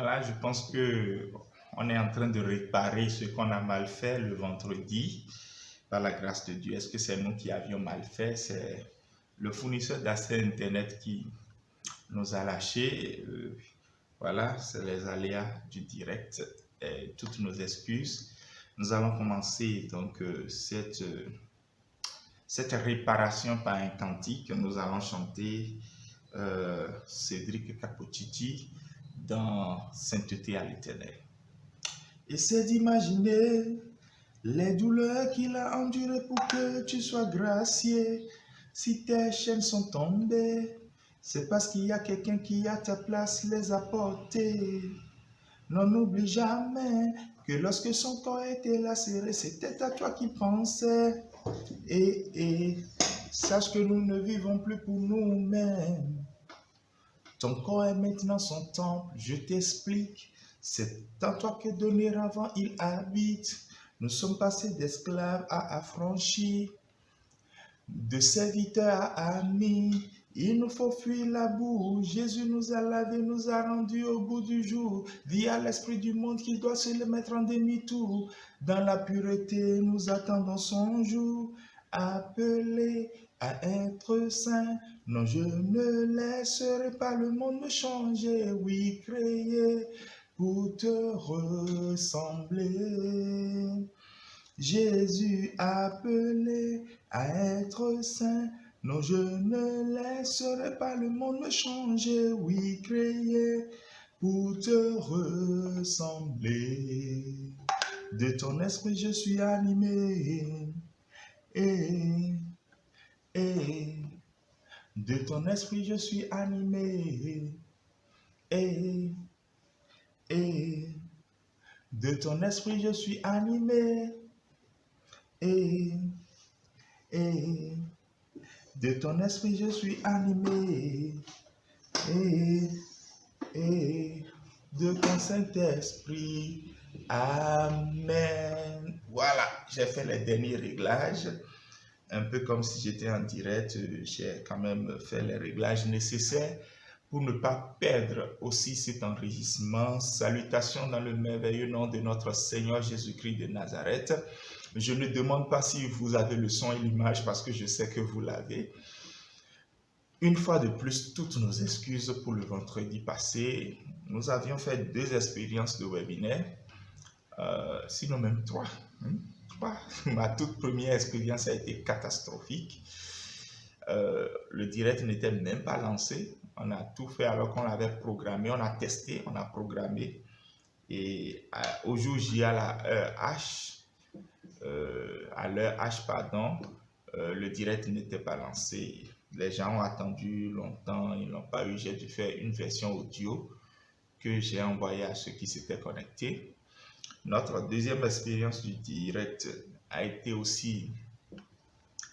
Voilà, je pense que on est en train de réparer ce qu'on a mal fait le vendredi, par la grâce de Dieu. Est-ce que c'est nous qui avions mal fait? C'est le fournisseur d'accès Internet qui nous a lâchés. Voilà, c'est les aléas du direct. Et toutes nos excuses. Nous allons commencer donc cette réparation par un cantique. Nous allons chanter Cédric Capociti dans Sainteté à l'Éternel. Essaie d'imaginer les douleurs qu'il a endurées pour que tu sois gracié. Si tes chaînes sont tombées, c'est parce qu'il y a quelqu'un qui à ta place les a portées. Non, n'oublie jamais que lorsque son corps était lacéré, c'était à toi qu'il pensait. Et sache que nous ne vivons plus pour nous-mêmes. Ton corps est maintenant son temple, je t'explique. C'est en toi que donner avant il habite. Nous sommes passés d'esclaves à affranchis, de serviteurs à amis. Il nous faut fuir la boue. Jésus nous a lavés, nous a rendus au bout du jour. Dis à l'esprit du monde qu'il doit se le mettre en demi-tour. Dans la pureté, nous attendons son jour. Appelé à être saint, non, je ne laisserai pas le monde me changer. Oui, créer pour te ressembler. Jésus appelé à être saint, non, je ne laisserai pas le monde me changer. Oui, créer pour te ressembler. De ton esprit je suis animé. Et de ton esprit je suis animé. Et de ton esprit je suis animé. Et de ton esprit je suis animé. Et de ton Saint-Esprit. Amen. Voilà, j'ai fait les derniers réglages. Un peu comme si j'étais en direct, j'ai quand même fait les réglages nécessaires pour ne pas perdre aussi cet enregistrement. Salutations dans le merveilleux nom de notre Seigneur Jésus-Christ de Nazareth. Je ne demande pas si vous avez le son et l'image parce que je sais que vous l'avez. Une fois de plus, toutes nos excuses pour le vendredi passé. Nous avions fait 2 expériences de webinaire, sinon même 3. Ma toute première expérience a été catastrophique. Le direct n'était même pas lancé. On a tout fait alors qu'on l'avait programmé. On a testé, on a programmé. Et au jour J, à la heure H, le direct n'était pas lancé. Les gens ont attendu longtemps, ils n'ont pas eu. J'ai dû faire une version audio que j'ai envoyée à ceux qui s'étaient connectés. Notre deuxième expérience du direct a été aussi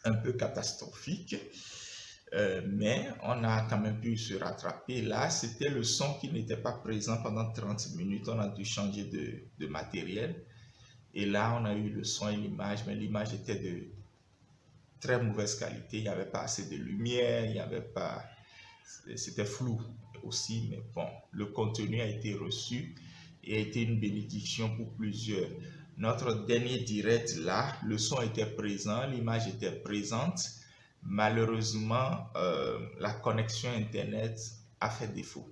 un peu catastrophique, mais on a quand même pu se rattraper. Là, c'était le son qui n'était pas présent pendant 30 minutes. On a dû changer de matériel. Et là, on a eu le son et l'image, mais l'image était de très mauvaise qualité. Il n'y avait pas assez de lumière, il n'y avait pas... C'était flou aussi, mais bon, le contenu a été reçu et a été une bénédiction pour plusieurs. Notre dernier direct, là, le son était présent, l'image était présente. Malheureusement, la connexion Internet a fait défaut.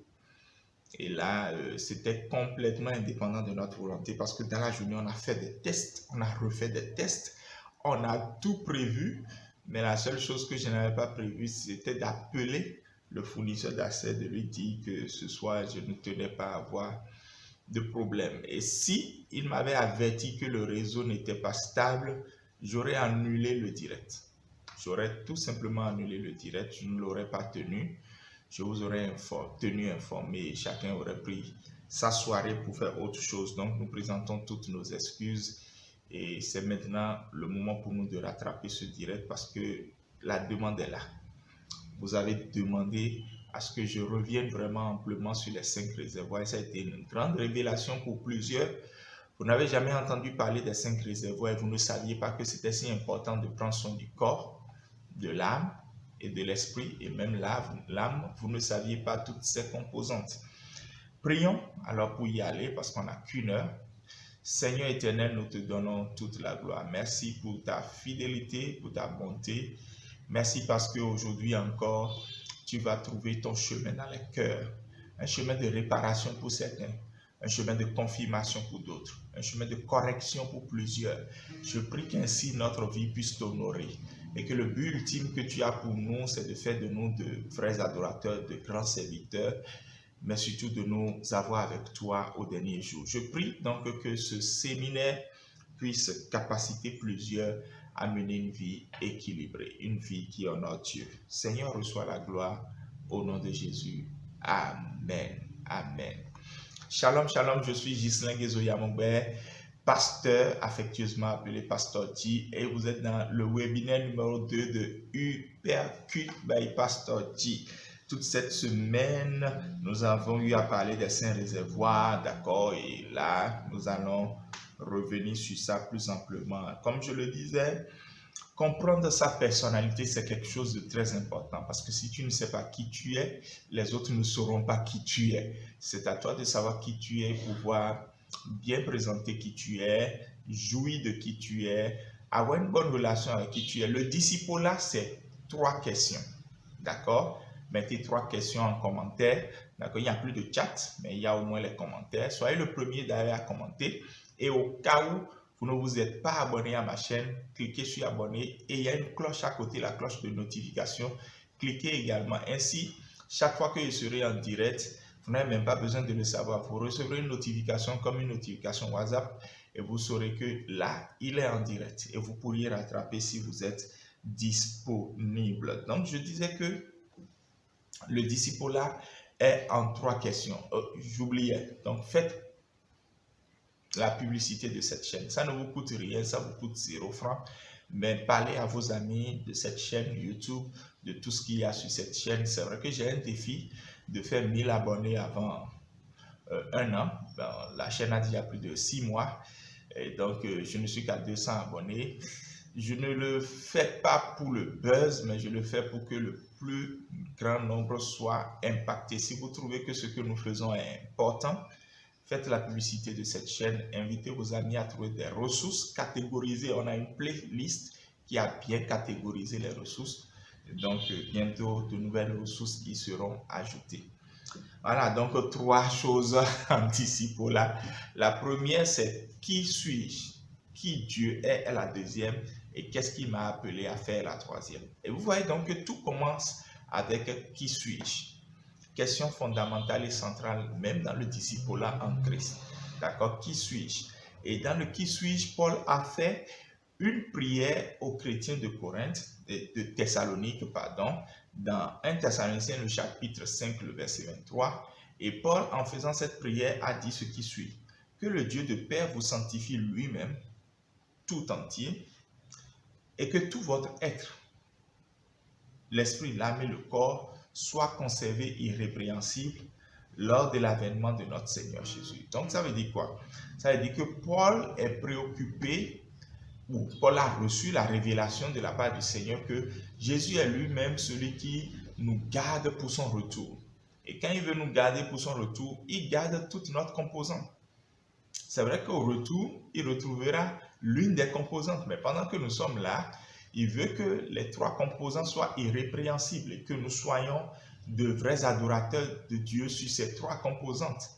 Et là, c'était complètement indépendant de notre volonté parce que dans la journée, on a fait des tests, on a refait des tests, on a tout prévu, mais la seule chose que je n'avais pas prévu, c'était d'appeler le fournisseur d'accès, de lui dire que ce soir, je ne tenais pas à avoir de problème. Et si il m'avait averti que le réseau n'était pas stable, j'aurais annulé le direct. J'aurais tout simplement annulé le direct, je ne l'aurais pas tenu. Je vous aurais tenu informé et chacun aurait pris sa soirée pour faire autre chose. Donc, nous présentons toutes nos excuses et c'est maintenant le moment pour nous de rattraper ce direct parce que la demande est là. Vous avez demandé à ce que je revienne vraiment amplement sur les 5 réservoirs et ça a été une grande révélation pour plusieurs. Vous n'avez jamais entendu parler des 5 réservoirs et vous ne saviez pas que c'était si important de prendre soin du corps, de l'âme et de l'esprit et même l'âme, vous ne saviez pas toutes ces composantes. Prions alors pour y aller parce qu'on n'a qu'une heure. Seigneur éternel, nous te donnons toute la gloire. Merci pour ta fidélité, pour ta bonté. Merci parce qu'aujourd'hui encore, tu vas trouver ton chemin dans les cœurs. Un chemin de réparation pour certains, un chemin de confirmation pour d'autres, un chemin de correction pour plusieurs. Je prie qu'ainsi notre vie puisse t'honorer et que le but ultime que tu as pour nous, c'est de faire de nous de vrais adorateurs, de grands serviteurs, mais surtout de nous avoir avec toi au dernier jour. Je prie donc que ce séminaire puisse capaciter plusieurs à mener une vie équilibrée, une vie qui honore Dieu. Seigneur, reçois la gloire au nom de Jésus. Amen. Amen. Shalom, shalom, je suis Ghislain Gezoyamongbe, pasteur affectueusement appelé Pasteur G, et vous êtes dans le webinaire numéro 2 de Hypercute by Pasteur G. Toute cette semaine, nous avons eu à parler des saints réservoirs, d'accord, et là, nous allons revenir sur ça plus amplement. Comme je le disais, comprendre sa personnalité, c'est quelque chose de très important parce que si tu ne sais pas qui tu es, les autres ne sauront pas qui tu es. C'est à toi de savoir qui tu es, pouvoir bien présenter qui tu es, jouir de qui tu es, avoir une bonne relation avec qui tu es. Le disciple-là, c'est 3 questions, d'accord? Mettez 3 questions en commentaire, d'accord? Il n'y a plus de chat, mais il y a au moins les commentaires. Soyez le premier d'ailleurs à commenter et au cas où vous ne vous êtes pas abonné à ma chaîne, cliquez sur abonner et il y a une cloche à côté, la cloche de notification. Cliquez également. Ainsi, chaque fois que je serai en direct, vous n'avez même pas besoin de le savoir. Vous recevrez une notification comme une notification WhatsApp et vous saurez que là, il est en direct et vous pourriez rattraper si vous êtes disponible. Donc, je disais que le disciple-là est en 3 questions. J'oubliais. Donc, faites la publicité de cette chaîne. Ça ne vous coûte rien, ça vous coûte 0 francs. Mais parlez à vos amis de cette chaîne YouTube, de tout ce qu'il y a sur cette chaîne. C'est vrai que j'ai un défi de faire 1000 abonnés avant 1 an. Ben, la chaîne a déjà plus de 6 mois. Et donc, je ne suis qu'à 200 abonnés. Je ne le fais pas pour le buzz, mais je le fais pour que le plus grand nombre soit impacté. Si vous trouvez que ce que nous faisons est important, faites la publicité de cette chaîne, invitez vos amis à trouver des ressources catégorisées. On a une playlist qui a bien catégorisé les ressources. Donc, bientôt, de nouvelles ressources qui seront ajoutées. Voilà, donc 3 choses anticipées là. La première, c'est qui suis-je? Qui Dieu est la deuxième. Et qu'est-ce qui m'a appelé à faire la troisième? Et vous voyez donc que tout commence avec qui suis-je? Question fondamentale et centrale, même dans le disciple-là en Christ. D'accord? Qui suis-je? Et dans le qui suis-je, Paul a fait une prière aux chrétiens de Corinthe, de Thessalonique, pardon, dans 1 Thessaloniciens, le chapitre 5, le verset 23. Et Paul, en faisant cette prière, a dit ce qui suit. Que le Dieu de paix vous sanctifie lui-même, tout entier, et que tout votre être, l'esprit, l'âme et le corps, soit conservé irrépréhensible lors de l'avènement de notre Seigneur Jésus. Donc, ça veut dire quoi? Ça veut dire que Paul est préoccupé, ou Paul a reçu la révélation de la part du Seigneur que Jésus est lui-même celui qui nous garde pour son retour. Et quand il veut nous garder pour son retour, il garde toute notre composante. C'est vrai qu'au retour, il retrouvera l'une des composantes, mais pendant que nous sommes là, il veut que les 3 composantes soient irrépréhensibles et que nous soyons de vrais adorateurs de Dieu sur ces 3 composantes.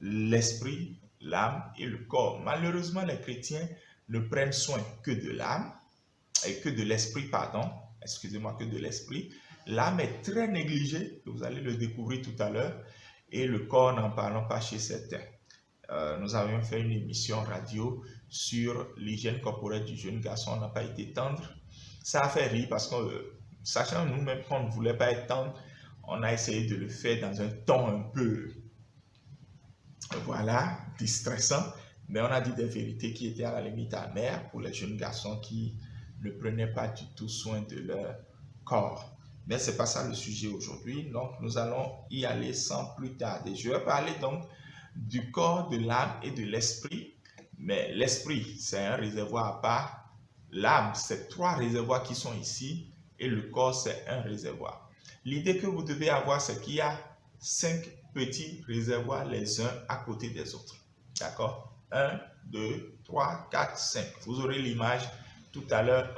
L'esprit, l'âme et le corps. Malheureusement, les chrétiens ne prennent soin que de l'âme et que de l'esprit, pardon. Excusez-moi, que de l'esprit. L'âme est très négligée, vous allez le découvrir tout à l'heure, et le corps, n'en parlons pas chez certains. Nous avions fait une émission radio sur l'hygiène corporelle du jeune garçon, on n'a pas été tendre. Ça a fait rire parce que, sachant nous-mêmes qu'on ne voulait pas être tendre, on a essayé de le faire dans un ton un peu, voilà, distressant, mais on a dit des vérités qui étaient à la limite amères pour les jeunes garçons qui ne prenaient pas du tout soin de leur corps. Mais ce n'est pas ça le sujet aujourd'hui, donc nous allons y aller sans plus tarder. Je vais parler donc du corps, de l'âme et de l'esprit. Mais l'esprit, c'est un réservoir à part. L'âme, c'est 3 réservoirs qui sont ici. Et le corps, c'est un réservoir. L'idée que vous devez avoir, c'est qu'il y a 5 petits réservoirs les uns à côté des autres. D'accord? 1, 2, 3, 4, 5. Vous aurez l'image tout à l'heure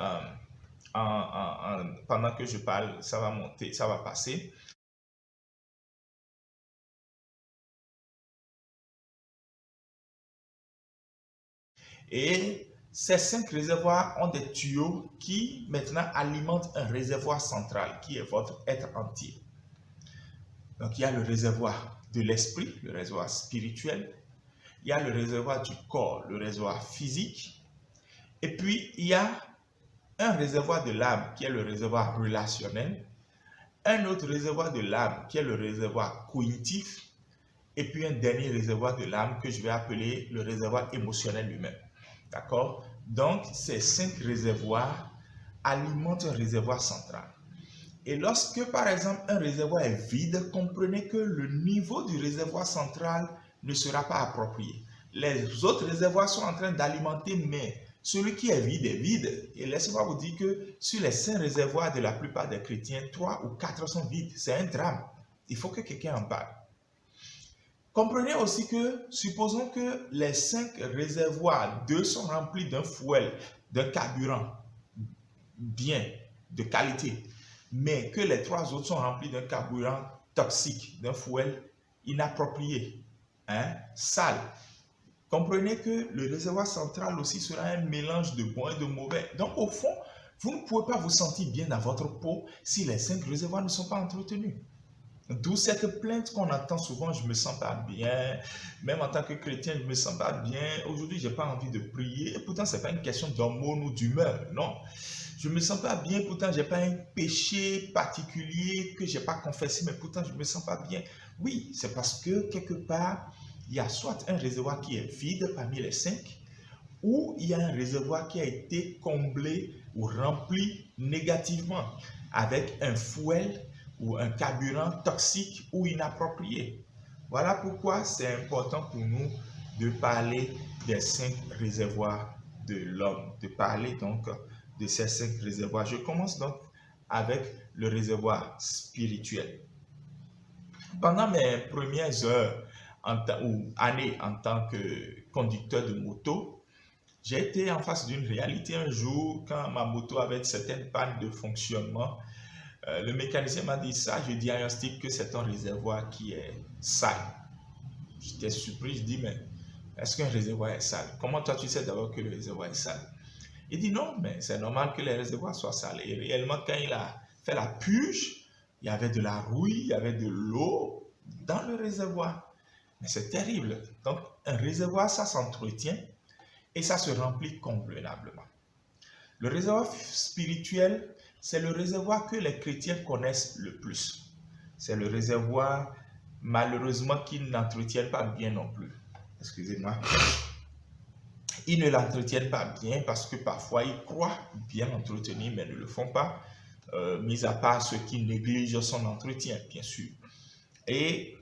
pendant que je parle, ça va monter, ça va passer. Et ces 5 réservoirs ont des tuyaux qui maintenant alimentent un réservoir central qui est votre être entier. Donc il y a le réservoir de l'esprit, le réservoir spirituel. Il y a le réservoir du corps, le réservoir physique. Et puis il y a un réservoir de l'âme qui est le réservoir relationnel. Un autre réservoir de l'âme qui est le réservoir cognitif. Et puis un dernier réservoir de l'âme que je vais appeler le réservoir émotionnel lui-même. D'accord? Donc, ces 5 réservoirs alimentent un réservoir central. Et lorsque, par exemple, un réservoir est vide, comprenez que le niveau du réservoir central ne sera pas approprié. Les autres réservoirs sont en train d'alimenter, mais celui qui est vide est vide. Et laissez-moi vous dire que sur les 5 réservoirs de la plupart des chrétiens, 3 ou 4 sont vides. C'est un drame. Il faut que quelqu'un en parle. Comprenez aussi que, supposons que les 5 réservoirs, 2 sont remplis d'un fuel, d'un carburant bien, de qualité, mais que les 3 autres sont remplis d'un carburant toxique, d'un fuel inapproprié, sale. Comprenez que le réservoir central aussi sera un mélange de bon et de mauvais. Donc au fond, vous ne pouvez pas vous sentir bien dans votre peau si les 5 réservoirs ne sont pas entretenus. D'où cette plainte qu'on entend souvent, je ne me sens pas bien, même en tant que chrétien, je ne me sens pas bien, aujourd'hui, je n'ai pas envie de prier, et pourtant, ce n'est pas une question d'hormones ou d'humeur, non. Je ne me sens pas bien, pourtant, je n'ai pas un péché particulier que je n'ai pas confessé, mais pourtant, je ne me sens pas bien. Oui, c'est parce que, quelque part, il y a soit un réservoir qui est vide parmi les 5, ou il y a un réservoir qui a été comblé ou rempli négativement avec un fuel ou un carburant toxique ou inapproprié. Voilà pourquoi c'est important pour nous de parler des 5 réservoirs de l'homme, de parler donc de ces 5 réservoirs. Je commence donc avec le réservoir spirituel. Pendant mes premières heures ou années en tant que conducteur de moto, j'ai été en face d'une réalité un jour quand ma moto avait certaines pannes de fonctionnement. Le mécanicien m'a dit ça, je diagnostique que c'est un réservoir qui est sale. J'étais surpris, je dis mais est-ce qu'un réservoir est sale? Comment toi tu sais d'abord que le réservoir est sale? Il dit non, mais c'est normal que les réservoirs soient sales. Et réellement quand il a fait la purge, il y avait de la rouille, il y avait de l'eau dans le réservoir. Mais c'est terrible. Donc un réservoir, ça s'entretient et ça se remplit convenablement. Le réservoir spirituel, c'est le réservoir que les chrétiens connaissent le plus. C'est le réservoir, malheureusement, qu'ils n'entretiennent pas bien non plus. Excusez-moi. Ils ne l'entretiennent pas bien parce que parfois ils croient bien entretenir, mais ne le font pas, mis à part ceux qui négligent son entretien, bien sûr. Et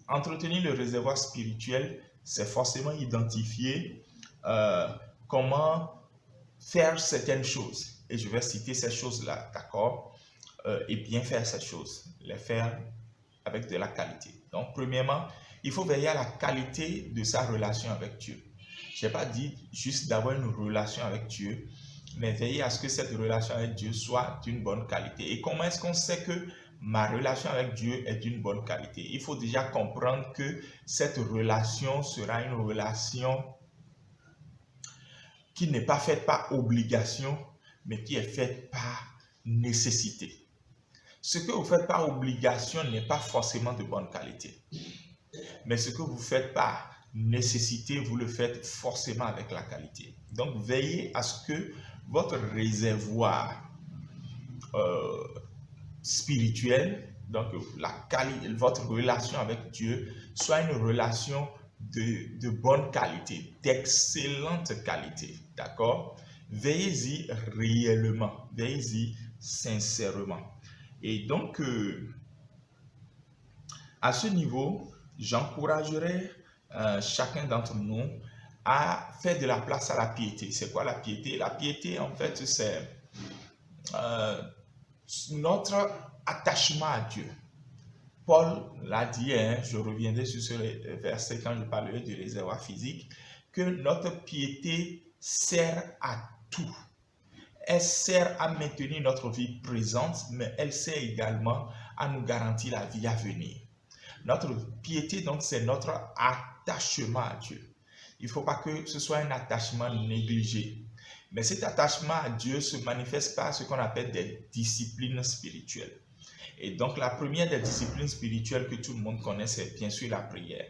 entretenir le réservoir spirituel, c'est forcément identifier comment faire certaines choses. Et je vais citer ces choses-là, d'accord? Et bien faire ces choses, les faire avec de la qualité. Donc, premièrement, il faut veiller à la qualité de sa relation avec Dieu. Je n'ai pas dit juste d'avoir une relation avec Dieu, mais veiller à ce que cette relation avec Dieu soit d'une bonne qualité. Et comment est-ce qu'on sait que ma relation avec Dieu est d'une bonne qualité? Il faut déjà comprendre que cette relation sera une relation qui n'est pas faite par obligation, mais qui est faite par nécessité. Ce que vous faites par obligation n'est pas forcément de bonne qualité. Mais ce que vous faites par nécessité, vous le faites forcément avec la qualité. Donc, veillez à ce que votre réservoir spirituel, donc votre relation avec Dieu, soit une relation de bonne qualité, d'excellente qualité. D'accord? Veillez-y réellement, veillez-y sincèrement. Et donc, à ce niveau, j'encouragerais chacun d'entre nous à faire de la place à la piété. C'est quoi la piété? La piété, en fait, c'est notre attachement à Dieu. Paul l'a dit, hein, je reviendrai sur ce verset quand je parlerai du réservoir physique, que notre piété sert à tout. Elle sert à maintenir notre vie présente, mais elle sert également à nous garantir la vie à venir. Notre piété, donc, c'est notre attachement à Dieu. Il ne faut pas que ce soit un attachement négligé. Mais cet attachement à Dieu se manifeste par ce qu'on appelle des disciplines spirituelles. Et donc, la première des disciplines spirituelles que tout le monde connaît, c'est bien sûr la prière.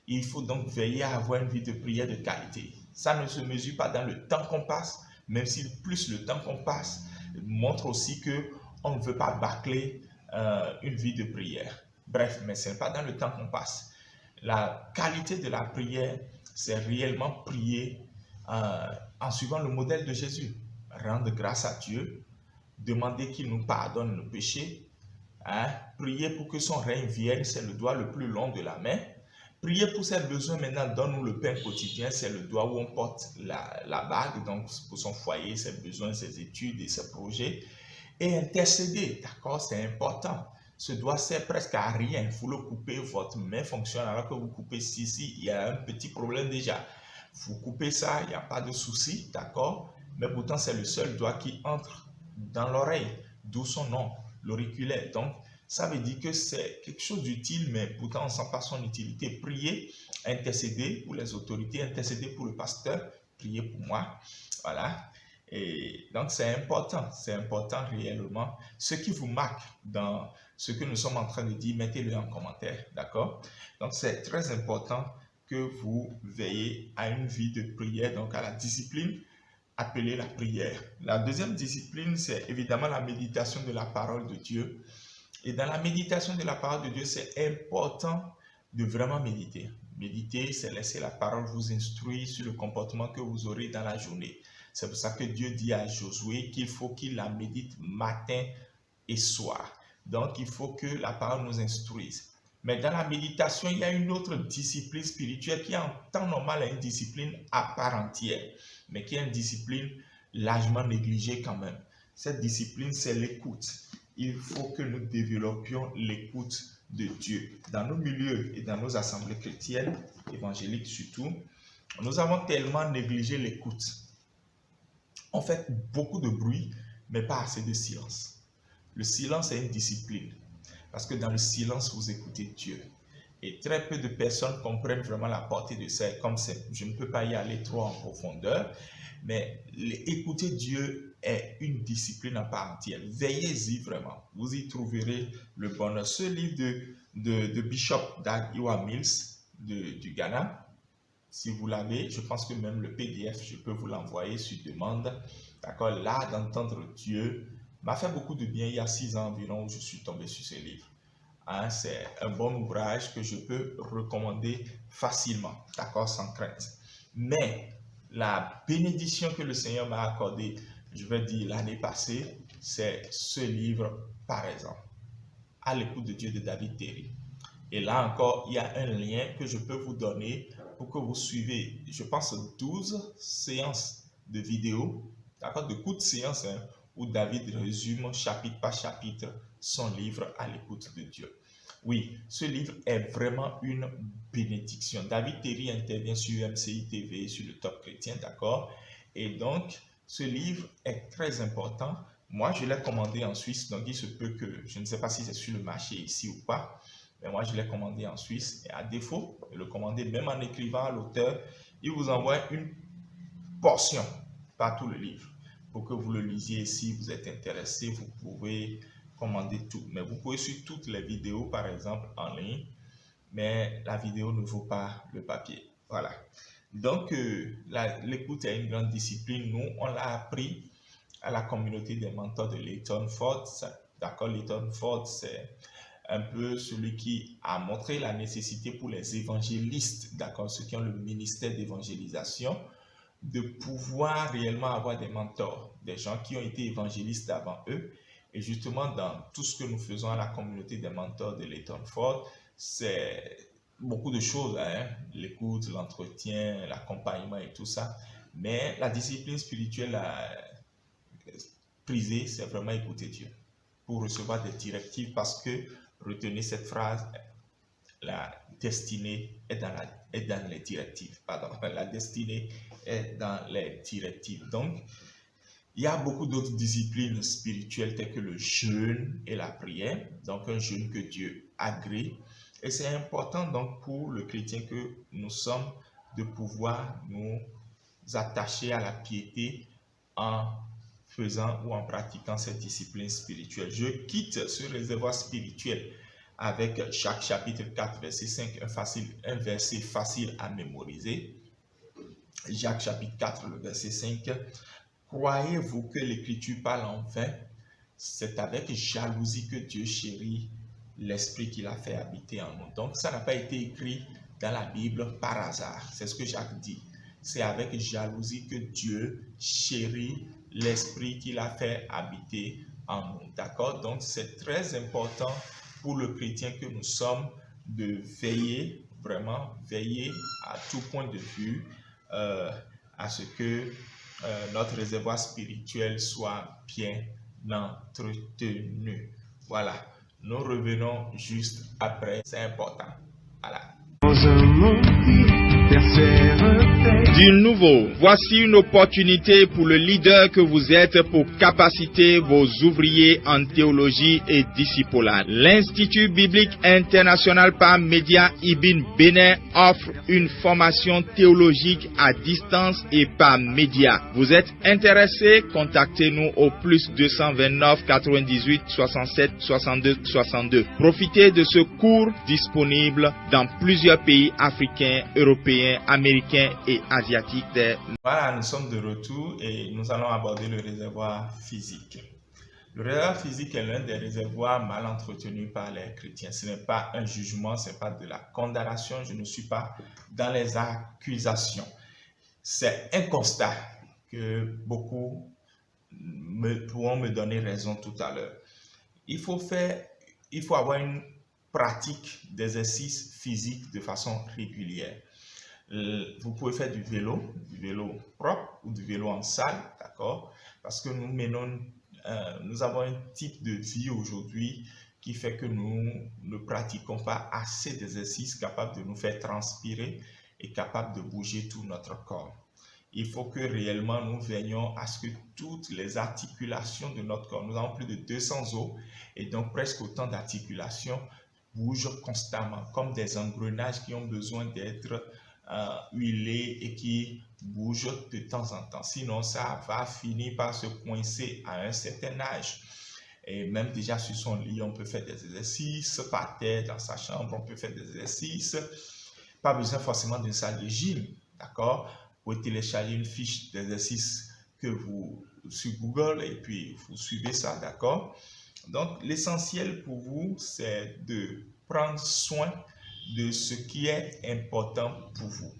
Il faut donc veiller à avoir une vie de prière de qualité. Ça ne se mesure pas dans le temps qu'on passe, même si plus le temps qu'on passe montre aussi qu'on ne veut pas bâcler une vie de prière. Bref, mais ce n'est pas dans le temps qu'on passe. La qualité de la prière, c'est réellement prier en suivant le modèle de Jésus. Rendre grâce à Dieu, demander qu'il nous pardonne nos péchés, hein? Prier pour que son règne vienne, c'est le doigt le plus long de la main. Prier pour ses besoins maintenant, donne-nous le pain quotidien, c'est le doigt où on porte la bague, donc pour son foyer, ses besoins, ses études et ses projets. Et intercéder, d'accord, c'est important. Ce doigt sert presque à rien. Vous le coupez, votre main fonctionne alors que vous coupez ici, il y a un petit problème déjà. Vous coupez ça, il n'y a pas de souci, d'accord? Mais pourtant, c'est le seul doigt qui entre dans l'oreille, d'où son nom, l'auriculaire. Donc, ça veut dire que c'est quelque chose d'utile, mais pourtant, on ne sent pas son utilité. Prier, intercéder pour les autorités, intercéder pour le pasteur, prier pour moi. Voilà. Et donc, c'est important réellement. Ce qui vous marque dans ce que nous sommes en train de dire, mettez-le en commentaire, d'accord? Donc, c'est très important que vous veillez à une vie de prière, donc à la discipline appelée la prière. La deuxième discipline, c'est évidemment la méditation de la parole de Dieu. Et dans la méditation de la parole de Dieu, c'est important de vraiment méditer. Méditer, c'est laisser la parole vous instruire sur le comportement que vous aurez dans la journée. C'est pour ça que Dieu dit à Josué qu'il faut qu'il la médite matin et soir. Donc, il faut que la parole nous instruise. Mais dans la méditation, il y a une autre discipline spirituelle qui, en temps normal, est une discipline à part entière, mais qui est une discipline largement négligée quand même. Cette discipline, c'est l'écoute. Il faut que nous développions l'écoute de Dieu. Dans nos milieux et dans nos assemblées chrétiennes, évangéliques surtout, nous avons tellement négligé l'écoute. On fait beaucoup de bruit, mais pas assez de silence. Le silence est une discipline, parce que dans le silence, vous écoutez Dieu. Et très peu de personnes comprennent vraiment la portée de ça. Comme je ne peux pas y aller trop en profondeur, mais écouter Dieu est une discipline à part entière. Veillez-y vraiment. Vous y trouverez le bonheur. Ce livre de Bishop Dag Heward-Mills du Ghana, si vous l'avez, je pense que même le PDF, je peux vous l'envoyer sur demande. D'accord, là, d'entendre Dieu m'a fait beaucoup de bien il y a 6 ans environ où je suis tombé sur ce livre. Hein, c'est un bon ouvrage que je peux recommander facilement, d'accord, sans crainte. Mais la bénédiction que le Seigneur m'a accordée, je vais dire l'année passée, c'est ce livre, par exemple, À l'écoute de Dieu de David Terry. Et là encore, il y a un lien que je peux vous donner pour que vous suivez, je pense, 12 séances de vidéos, d'accord, de courtes séances, hein, où David résume chapitre par chapitre son livre À l'écoute de Dieu. Oui, ce livre est vraiment une bénédiction. David Terry intervient sur MCI TV, sur le Top Chrétien, d'accord? Et donc, ce livre est très important. Moi, je l'ai commandé en Suisse, donc il se peut que, je ne sais pas si c'est sur le marché ici ou pas, mais moi, je l'ai commandé en Suisse. Et à défaut de le commander, même en écrivant à l'auteur, il vous envoie une portion, pas tout le livre, pour que vous le lisiez. Si vous êtes intéressé, vous pouvez commander tout. Mais vous pouvez suivre toutes les vidéos, par exemple, en ligne, mais la vidéo ne vaut pas le papier. Voilà. Donc, l'écoute est une grande discipline. Nous, on l'a appris à la communauté des mentors de Layton Ford. D'accord, Layton Ford, c'est un peu celui qui a montré la nécessité pour les évangélistes, d'accord, ceux qui ont le ministère d'évangélisation, de pouvoir réellement avoir des mentors, des gens qui ont été évangélistes avant eux. Et justement, dans tout ce que nous faisons à la communauté des mentors de Layton Ford, c'est beaucoup de choses, hein? L'écoute, l'entretien, l'accompagnement et tout ça. Mais la discipline spirituelle prisée, c'est vraiment écouter Dieu pour recevoir des directives, parce que Retenez cette phrase, la destinée est dans les directives. Pardon, la destinée est dans les directives. Donc, il y a beaucoup d'autres disciplines spirituelles telles que le jeûne et la prière. Donc, un jeûne que Dieu agrée. Et c'est important donc pour le chrétien que nous sommes de pouvoir nous attacher à la piété en faisant ou en pratiquant cette discipline spirituelle. Je quitte ce réservoir spirituel avec Jacques chapitre 4, verset 5, un verset facile à mémoriser. Jacques chapitre 4, le verset 5. Croyez-vous que l'Écriture parle en vain? C'est avec jalousie que Dieu chérit l'esprit qu'il a fait habiter en nous. Donc, ça n'a pas été écrit dans la Bible par hasard. C'est ce que Jacques dit. C'est avec jalousie que Dieu chérit l'esprit qu'il a fait habiter en nous. D'accord? Donc, c'est très important pour le chrétien que nous sommes de veiller, vraiment veiller à tout point de vue à ce que notre réservoir spirituel soit bien entretenu. Voilà. Nous revenons juste après. C'est important. Voilà. Du nouveau, voici une opportunité pour le leader que vous êtes pour capaciter vos ouvriers en théologie et discipulage. L'Institut biblique international par médias Ibn Bénin offre une formation théologique à distance et par médias. Vous êtes intéressé? Contactez-nous au plus 229 98 67 62 62. Profitez de ce cours disponible dans plusieurs pays africains, européens, américains et asiatiques. Voilà, nous sommes de retour et nous allons aborder le réservoir physique. Le réservoir physique est l'un des réservoirs mal entretenus par les chrétiens. Ce n'est pas un jugement, ce n'est pas de la condamnation. Je ne suis pas dans les accusations. C'est un constat que beaucoup pourront me donner raison tout à l'heure. Il faut avoir une pratique d'exercice physique de façon régulière. Vous pouvez faire du vélo propre ou du vélo en salle, d'accord? Parce que nous avons un type de vie aujourd'hui qui fait que nous ne pratiquons pas assez d'exercices capables de nous faire transpirer et capables de bouger tout notre corps. Il faut que réellement nous veillions à ce que toutes les articulations de notre corps, nous avons plus de 200 os et donc presque autant d'articulations bougent constamment comme des engrenages qui ont besoin d'être huilés et qui bougent de temps en temps. Sinon, ça va finir par se coincer à un certain âge. Et même déjà sur son lit, on peut faire des exercices. Par terre, dans sa chambre, on peut faire des exercices. Pas besoin forcément d'une salle de gym, d'accord? Vous pouvez télécharger une fiche d'exercice sur Google et puis vous suivez ça, d'accord? Donc, l'essentiel pour vous, c'est de prendre soin de ce qui est important pour vous,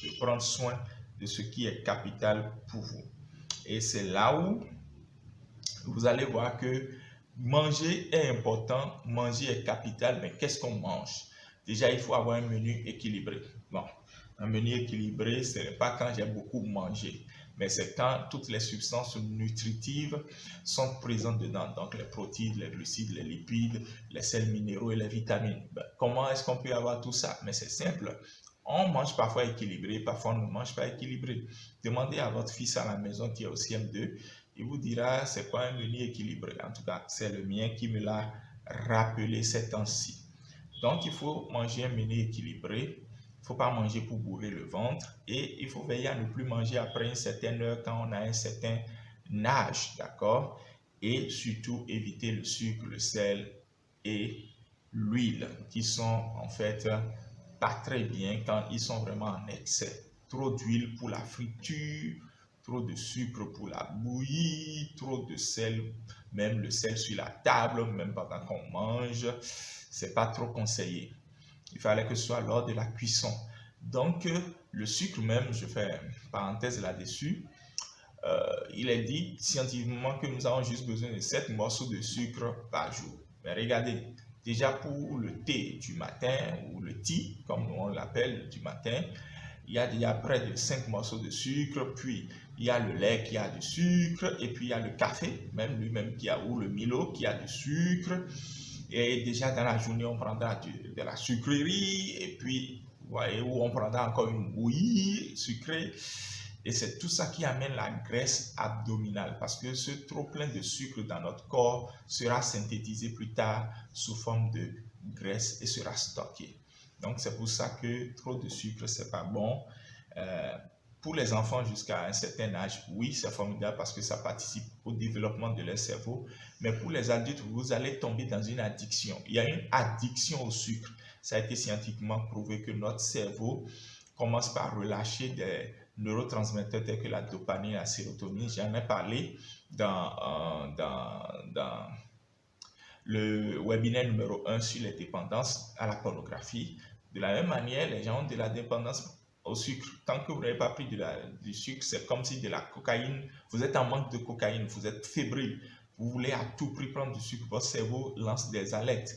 de prendre soin de ce qui est capital pour vous. Et c'est là où vous allez voir que manger est important, manger est capital, mais qu'est-ce qu'on mange? Déjà, il faut avoir un menu équilibré. Bon, un menu équilibré, ce n'est pas quand j'ai beaucoup mangé, mais c'est quand toutes les substances nutritives sont présentes dedans. Donc, les protéines, les glucides, les lipides, les sels minéraux et les vitamines. Comment est-ce qu'on peut avoir tout ça? Mais c'est simple. On mange parfois équilibré, parfois on ne mange pas équilibré. Demandez à votre fils à la maison qui est au CM2, il vous dira c'est quoi un menu équilibré. En tout cas, c'est le mien qui me l'a rappelé ces temps-ci. Donc, il faut manger un menu équilibré. Il ne faut pas manger pour bourrer le ventre et il faut veiller à ne plus manger après une certaine heure quand on a un certain âge, d'accord? Et surtout éviter le sucre, le sel et l'huile qui sont en fait pas très bien quand ils sont vraiment en excès. Trop d'huile pour la friture, trop de sucre pour la bouillie, trop de sel, même le sel sur la table, même pendant qu'on mange, c'est pas trop conseillé. Il fallait que ce soit lors de la cuisson. Donc, le sucre même, je fais une parenthèse là-dessus, il est dit scientifiquement que nous avons juste besoin de 7 morceaux de sucre par jour. Mais regardez, déjà pour le thé du matin, ou le tea, comme on l'appelle du matin, il y a déjà près de 5 morceaux de sucre, puis il y a le lait qui a du sucre, et puis il y a le café, même lui-même qui a, ou le Milo qui a du sucre. Et déjà dans la journée, on prendra de la sucrerie et puis, vous voyez, où on prendra encore une bouillie sucrée. Et c'est tout ça qui amène la graisse abdominale parce que ce trop plein de sucre dans notre corps sera synthétisé plus tard sous forme de graisse et sera stocké. Donc c'est pour ça que trop de sucre, c'est pas bon. Pour les enfants jusqu'à un certain âge, oui, c'est formidable parce que ça participe au développement de leur cerveau. Mais pour les adultes, vous allez tomber dans une addiction. Il y a une addiction au sucre. Ça a été scientifiquement prouvé que notre cerveau commence par relâcher des neurotransmetteurs tels que la dopamine, la sérotonine. J'en ai parlé dans le webinaire numéro 1 sur les dépendances à la pornographie. De la même manière, les gens ont de la dépendance au sucre. Tant que vous n'avez pas pris du sucre, c'est comme si de la cocaïne, vous êtes en manque de cocaïne, vous êtes fébrile, vous voulez à tout prix prendre du sucre, votre cerveau lance des alertes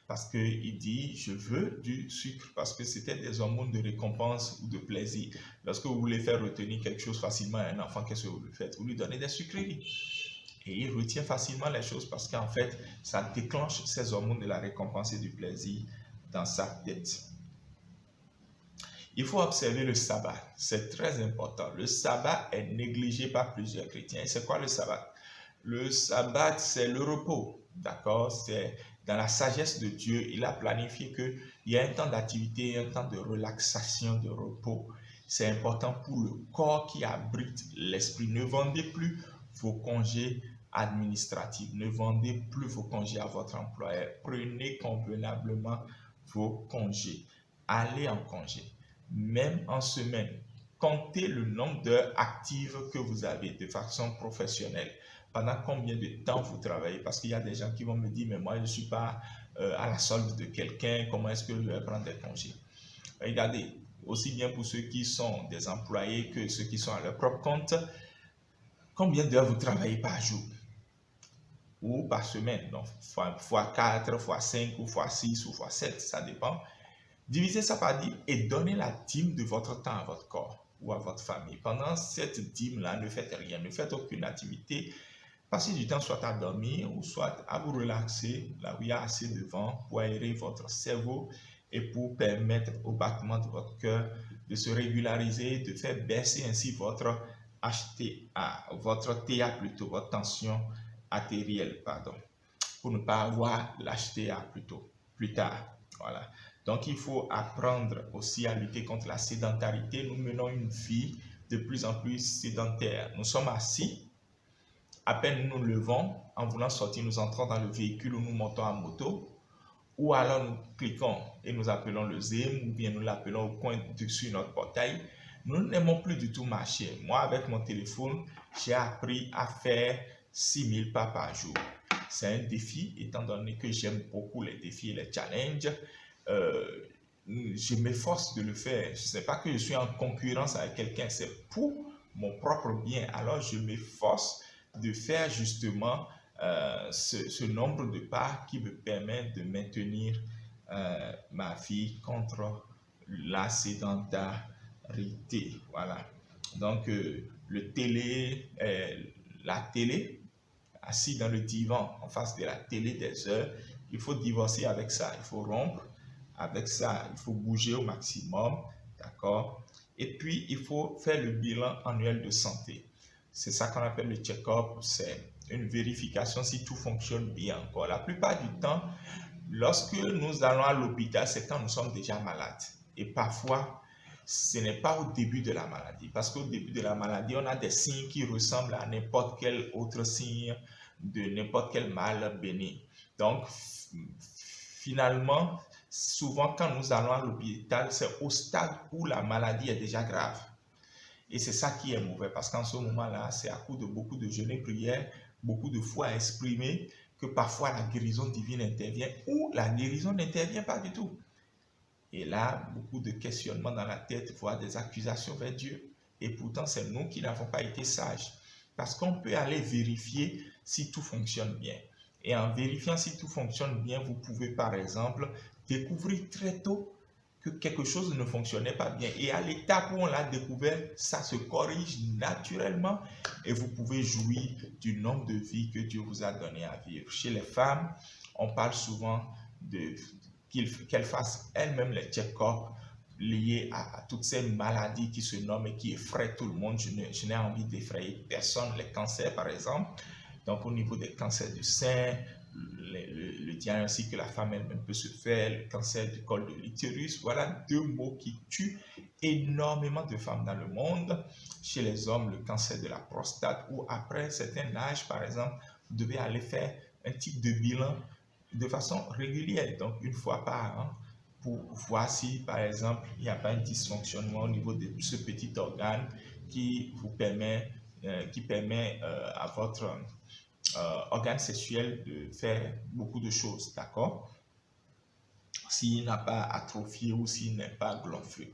parce qu'il dit je veux du sucre, parce que c'était des hormones de récompense ou de plaisir. Lorsque vous voulez faire retenir quelque chose facilement à un enfant, qu'est-ce que vous lui faites? Vous lui donnez des sucreries. Et il retient facilement les choses parce qu'en fait, ça déclenche ces hormones de la récompense et du plaisir dans sa tête. Il faut observer le sabbat, c'est très important. Le sabbat est négligé par plusieurs chrétiens. Et c'est quoi le sabbat? Le sabbat, c'est le repos, d'accord? C'est dans la sagesse de Dieu, il a planifié qu'il y a un temps d'activité, un temps de relaxation, de repos. C'est important pour le corps qui abrite l'esprit. Ne vendez plus vos congés administratifs, ne vendez plus vos congés à votre employeur. Prenez convenablement vos congés. Allez en congé. Même en semaine, comptez le nombre d'heures actives que vous avez de façon professionnelle. Pendant combien de temps vous travaillez? Parce qu'il y a des gens qui vont me dire, mais moi je ne suis pas à la solde de quelqu'un, comment est-ce que je vais prendre des congés? Regardez, aussi bien pour ceux qui sont des employés que ceux qui sont à leur propre compte, combien d'heures vous travaillez par jour? Ou par semaine? Donc, fois 4, fois 5, ou fois 6, ou fois 7, ça dépend. Divisez ça par 10 et donnez la dîme de votre temps à votre corps ou à votre famille. Pendant cette dîme-là, ne faites rien, ne faites aucune activité. Passez du temps soit à dormir ou soit à vous relaxer, là où il y a assez de vent pour aérer votre cerveau et pour permettre au battement de votre cœur de se régulariser, de faire baisser ainsi votre HTA, votre TA plutôt, votre tension artérielle, pardon, pour ne pas avoir l'HTA plus tard. Voilà. Donc, il faut apprendre aussi à lutter contre la sédentarité. Nous menons une vie de plus en plus sédentaire. Nous sommes assis, à peine nous nous levons, en voulant sortir, nous entrons dans le véhicule ou nous montons en moto, ou alors nous cliquons et nous appelons le Zoom, ou bien nous l'appelons au coin dessus notre portail. Nous n'aimons plus du tout marcher. Moi, avec mon téléphone, j'ai appris à faire 6000 pas par jour. C'est un défi, étant donné que j'aime beaucoup les défis et les challenges. Je m'efforce de le faire. Je ne sais pas que je suis en concurrence avec quelqu'un, c'est pour mon propre bien. Alors, je m'efforce de faire justement ce nombre de pas qui me permet de maintenir ma vie contre la sédentarité. Voilà. Donc, la télé, assis dans le divan en face de la télé des heures, il faut divorcer avec ça, il faut rompre avec ça, il faut bouger au maximum, d'accord? Et puis, il faut faire le bilan annuel de santé. C'est ça qu'on appelle le check-up, c'est une vérification si tout fonctionne bien encore. La plupart du temps, lorsque nous allons à l'hôpital, c'est quand nous sommes déjà malades. Et parfois, ce n'est pas au début de la maladie, parce qu'au début de la maladie, on a des signes qui ressemblent à n'importe quel autre signe de n'importe quel mal béni. Donc, finalement, souvent quand nous allons à l'hôpital, c'est au stade où la maladie est déjà grave. Et c'est ça qui est mauvais, parce qu'en ce moment-là, c'est à coup de beaucoup de jeûnes et prières, beaucoup de foi exprimée, que parfois la guérison divine intervient, ou la guérison n'intervient pas du tout. Et là, beaucoup de questionnements dans la tête, voire des accusations vers Dieu. Et pourtant, c'est nous qui n'avons pas été sages. Parce qu'on peut aller vérifier si tout fonctionne bien. Et en vérifiant si tout fonctionne bien, vous pouvez par exemple découvrir très tôt que quelque chose ne fonctionnait pas bien. Et à l'étape où on l'a découvert, ça se corrige naturellement et vous pouvez jouir du nombre de vies que Dieu vous a donné à vivre. Chez les femmes, on parle souvent qu'elle fasse elle-même les check-ups liés à toutes ces maladies qui se nomment et qui effraient tout le monde. Je n'ai envie d'effrayer personne. Les cancers, par exemple. Donc, au niveau des cancers du sein, le diagnostic que la femme elle-même peut se faire, le cancer du col de l'utérus, voilà 2 mots qui tuent énormément de femmes dans le monde. Chez les hommes, le cancer de la prostate, ou après un certain âge, par exemple, vous devez aller faire un type de bilan de façon régulière, donc 1 fois par an, pour voir si, par exemple, il n'y a pas un dysfonctionnement au niveau de ce petit organe qui vous permet, à votre organe sexuel de faire beaucoup de choses, d'accord? S'il n'a pas atrophié ou s'il n'est pas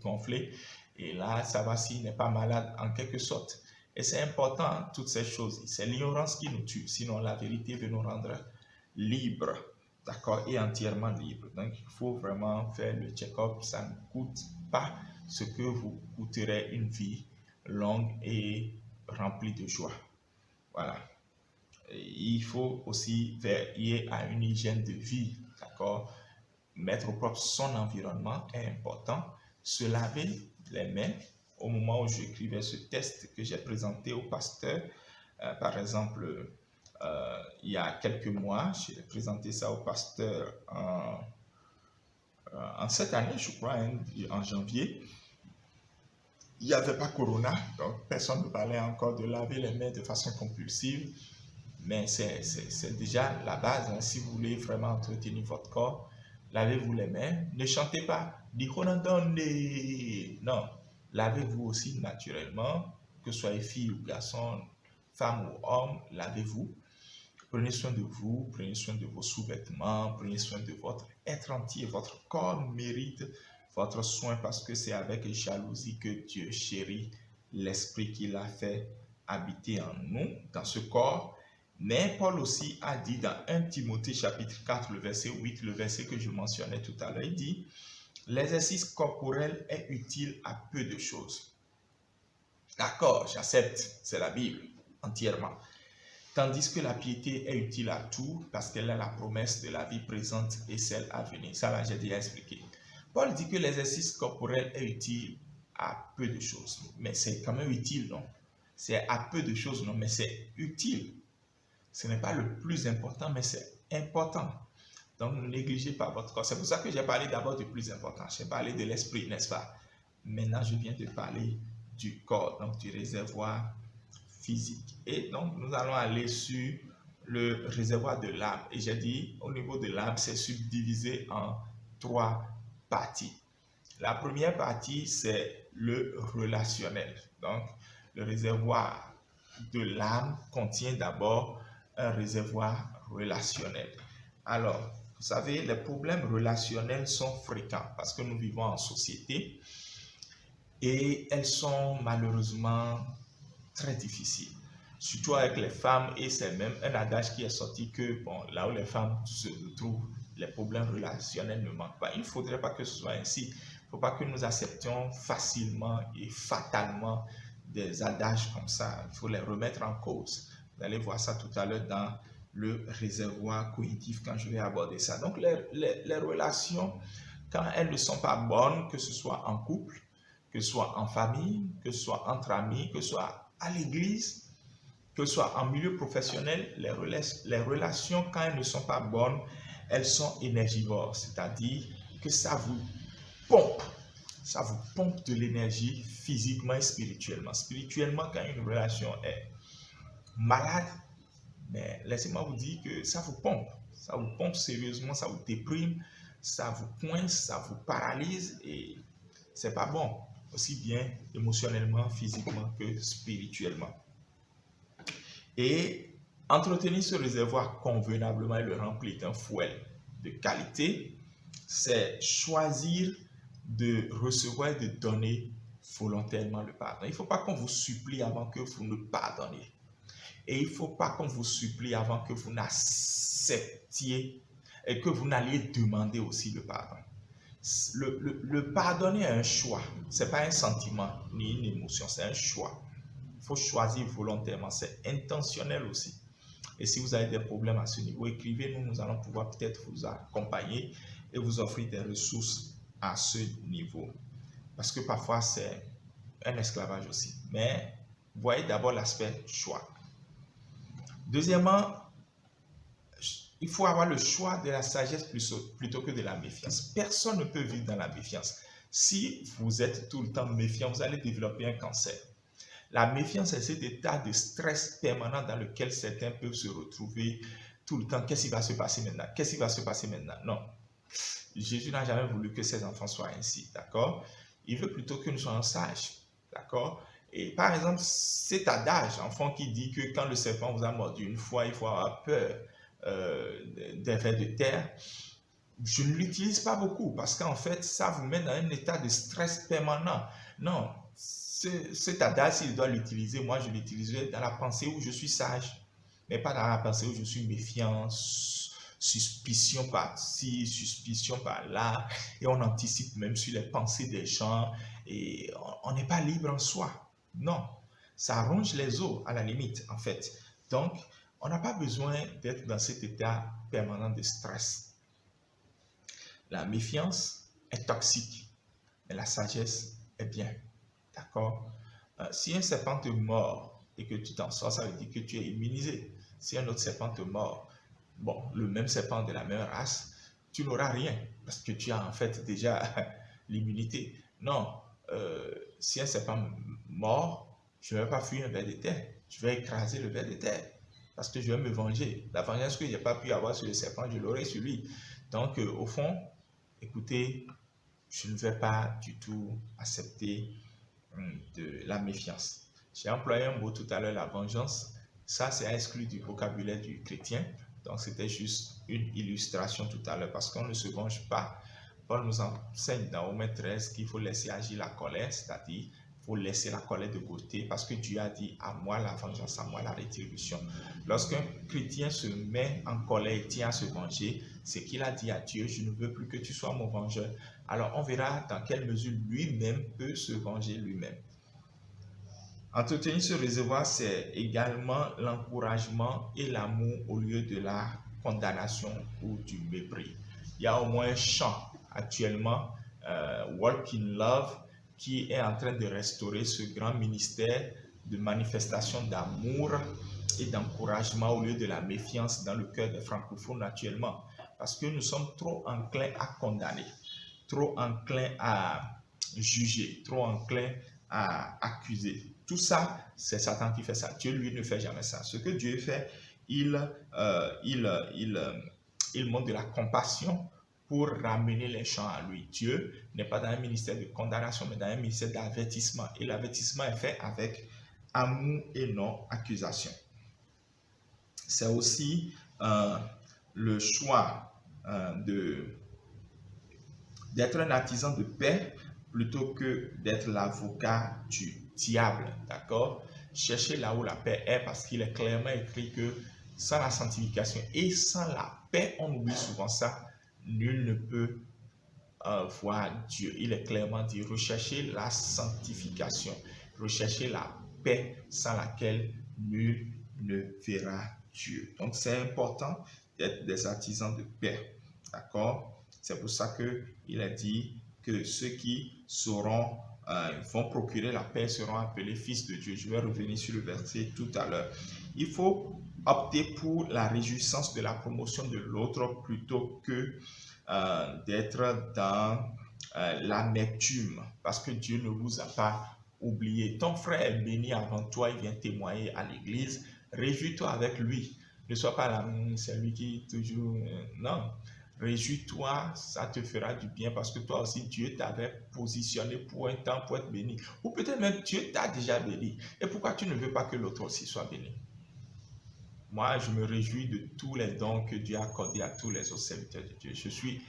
gonflé, et là, ça va s'il n'est pas malade en quelque sorte. Et c'est important, toutes ces choses. C'est l'ignorance qui nous tue, sinon la vérité veut nous rendre libres, d'accord, et entièrement libres. Donc, il faut vraiment faire le check-up. Ça ne coûte pas ce que vous coûterez une vie longue et remplie de joie. Voilà. Il faut aussi veiller à une hygiène de vie, d'accord. Mettre au propre son environnement est important. Se laver les mains. Au moment où j'écrivais ce test que j'ai présenté au pasteur, par exemple, il y a quelques mois, j'ai présenté ça au pasteur en cette année, je crois, en janvier. Il n'y avait pas Corona, donc personne ne parlait encore de laver les mains de façon compulsive, mais c'est déjà la base. Hein. Si vous voulez vraiment entretenir votre corps, lavez-vous les mains. Ne chantez pas, non, lavez-vous aussi naturellement, que ce soit fille ou garçon, femme ou homme, lavez-vous. Prenez soin de vous, prenez soin de vos sous-vêtements, prenez soin de votre être entier. Votre corps mérite votre soin parce que c'est avec jalousie que Dieu chérit l'esprit qu'il a fait habiter en nous, dans ce corps. Mais Paul aussi a dit dans 1 Timothée chapitre 4, le verset 8, le verset que je mentionnais tout à l'heure, il dit « L'exercice corporel est utile à peu de choses. » D'accord, j'accepte, c'est la Bible entièrement. Tandis que la piété est utile à tout parce qu'elle est la promesse de la vie présente et celle à venir. Ça, là, j'ai déjà expliqué. Paul dit que l'exercice corporel est utile à peu de choses. Mais c'est quand même utile, non? C'est à peu de choses, non? Mais c'est utile. Ce n'est pas le plus important, mais c'est important. Donc, ne négligez pas votre corps. C'est pour ça que j'ai parlé d'abord du plus important. J'ai parlé de l'esprit, n'est-ce pas? Maintenant, je viens de parler du corps, donc du réservoir physique. Et donc, nous allons aller sur le réservoir de l'âme. Et j'ai dit, au niveau de l'âme, c'est subdivisé en 3 parties. La première partie, c'est le relationnel. Donc, le réservoir de l'âme contient d'abord un réservoir relationnel. Alors, vous savez, les problèmes relationnels sont fréquents parce que nous vivons en société et elles sont malheureusement très difficiles, surtout avec les femmes, et c'est même un adage qui est sorti que bon, là où les femmes se trouvent, les problèmes relationnels ne manquent pas. Il ne faudrait pas que ce soit ainsi. Il ne faut pas que nous acceptions facilement et fatalement des adages comme ça. Il faut les remettre en cause. Vous allez voir ça tout à l'heure dans le réservoir cognitif quand je vais aborder ça. Donc les relations, quand elles ne sont pas bonnes, que ce soit en couple, que ce soit en famille, que ce soit entre amis, que ce soit à l'église, que ce soit en milieu professionnel, les relations, quand elles ne sont pas bonnes, elles sont énergivores, c'est-à-dire que ça vous pompe de l'énergie physiquement et spirituellement. Spirituellement, quand une relation est malade, mais laissez-moi vous dire que ça vous pompe sérieusement, ça vous déprime, ça vous coince, ça vous paralyse et c'est pas bon, aussi bien émotionnellement, physiquement que spirituellement. Et entretenir ce réservoir convenablement et le remplir d'un fouet de qualité, c'est choisir de recevoir et de donner volontairement le pardon. Il ne faut pas qu'on vous supplie avant que vous ne pardonnez. Et il ne faut pas qu'on vous supplie avant que vous n'acceptiez et que vous n'alliez demander aussi le pardon. Le pardonner est un choix. Ce n'est pas un sentiment ni une émotion, c'est un choix. Il faut choisir volontairement, c'est intentionnel aussi. Et si vous avez des problèmes à ce niveau, écrivez-nous, nous allons pouvoir peut-être vous accompagner et vous offrir des ressources à ce niveau. Parce que parfois, c'est un esclavage aussi. Mais voyez d'abord l'aspect choix. Deuxièmement, il faut avoir le choix de la sagesse plutôt que de la méfiance. Personne ne peut vivre dans la méfiance. Si vous êtes tout le temps méfiant, vous allez développer un cancer. La méfiance, c'est cet état de stress permanent dans lequel certains peuvent se retrouver tout le temps. Qu'est-ce qui va se passer maintenant? Qu'est-ce qui va se passer maintenant? Non. Jésus n'a jamais voulu que ses enfants soient ainsi, d'accord? Il veut plutôt que nous soyons sages, d'accord? Et par exemple, cet adage, enfant, qui dit que quand le serpent vous a mordu une fois, il faut avoir peur des vers de terre, je ne l'utilise pas beaucoup parce qu'en fait, ça vous met dans un état de stress permanent. Non, cet adage, s'il doit l'utiliser, moi, je l'utiliserai dans la pensée où je suis sage, mais pas dans la pensée où je suis méfiant, suspicion par-ci, suspicion par-là, et on anticipe même sur les pensées des gens, et on n'est pas libre en soi. Non, ça ronge les os à la limite, en fait. Donc, on n'a pas besoin d'être dans cet état permanent de stress. La méfiance est toxique, mais la sagesse est bien. D'accord? Si un serpent te mord et que tu t'en sors, ça veut dire que tu es immunisé. Si un autre serpent te mord, bon, le même serpent de la même race, tu n'auras rien parce que tu as en fait déjà l'immunité. Non, si un serpent mord, je ne vais pas fuir un ver de terre. Je vais écraser le ver de terre parce que je vais me venger. La vengeance que je n'ai pas pu avoir sur le serpent, je l'aurai sur lui. Donc, au fond, écoutez, je ne vais pas du tout accepter de la méfiance. J'ai employé un mot tout à l'heure, la vengeance. Ça, c'est exclu du vocabulaire du chrétien. Donc, c'était juste une illustration tout à l'heure parce qu'on ne se venge pas. Paul nous enseigne dans Romains 13 qu'il faut laisser agir la colère, c'est-à-dire il faut laisser la colère de côté parce que Dieu a dit à moi la vengeance, à moi la rétribution. Lorsqu'un chrétien se met en colère et tient à se venger, c'est qu'il a dit à Dieu, je ne veux plus que tu sois mon vengeur. Alors on verra dans quelle mesure lui-même peut se venger lui-même. Entretenir ce réservoir, c'est également l'encouragement et l'amour au lieu de la condamnation ou du mépris. Il y a au moins un chant actuellement, Walk in Love, qui est en train de restaurer ce grand ministère de manifestation d'amour et d'encouragement au lieu de la méfiance dans le cœur des francophones actuellement. Parce que nous sommes trop enclins à condamner, trop enclins à juger, trop enclins à accuser. Tout ça, c'est Satan qui fait ça. Dieu, lui, ne fait jamais ça. Ce que Dieu fait, il montre de la compassion pour ramener les gens à lui. Dieu n'est pas dans un ministère de condamnation, mais dans un ministère d'avertissement. Et l'avertissement est fait avec amour et non accusation. C'est aussi le choix d'être un artisan de paix plutôt que d'être l'avocat du diable, d'accord? Cherchez là où la paix est parce qu'il est clairement écrit que sans la sanctification et sans la paix, on oublie souvent ça, nul ne peut voir Dieu. Il est clairement dit, recherchez la sanctification, recherchez la paix sans laquelle nul ne verra Dieu. Donc c'est important d'être des artisans de paix, d'accord? C'est pour ça qu'il a dit que ceux qui vont procurer la paix seront appelés fils de Dieu. Je vais revenir sur le verset tout à l'heure. Il faut opter pour la réjouissance de la promotion de l'autre plutôt que d'être dans l'amertume, parce que Dieu ne vous a pas oublié. Ton frère est béni avant toi, il vient témoigner à l'église. Réjouis-toi avec lui. Ne sois pas là, c'est lui qui toujours... non. Réjouis-toi, ça te fera du bien parce que toi aussi, Dieu t'avait positionné pour un temps pour être béni. Ou peut-être même Dieu t'a déjà béni. Et pourquoi tu ne veux pas que l'autre aussi soit béni? Moi, je me réjouis de tous les dons que Dieu a accordés à tous les autres serviteurs de Dieu. Je suis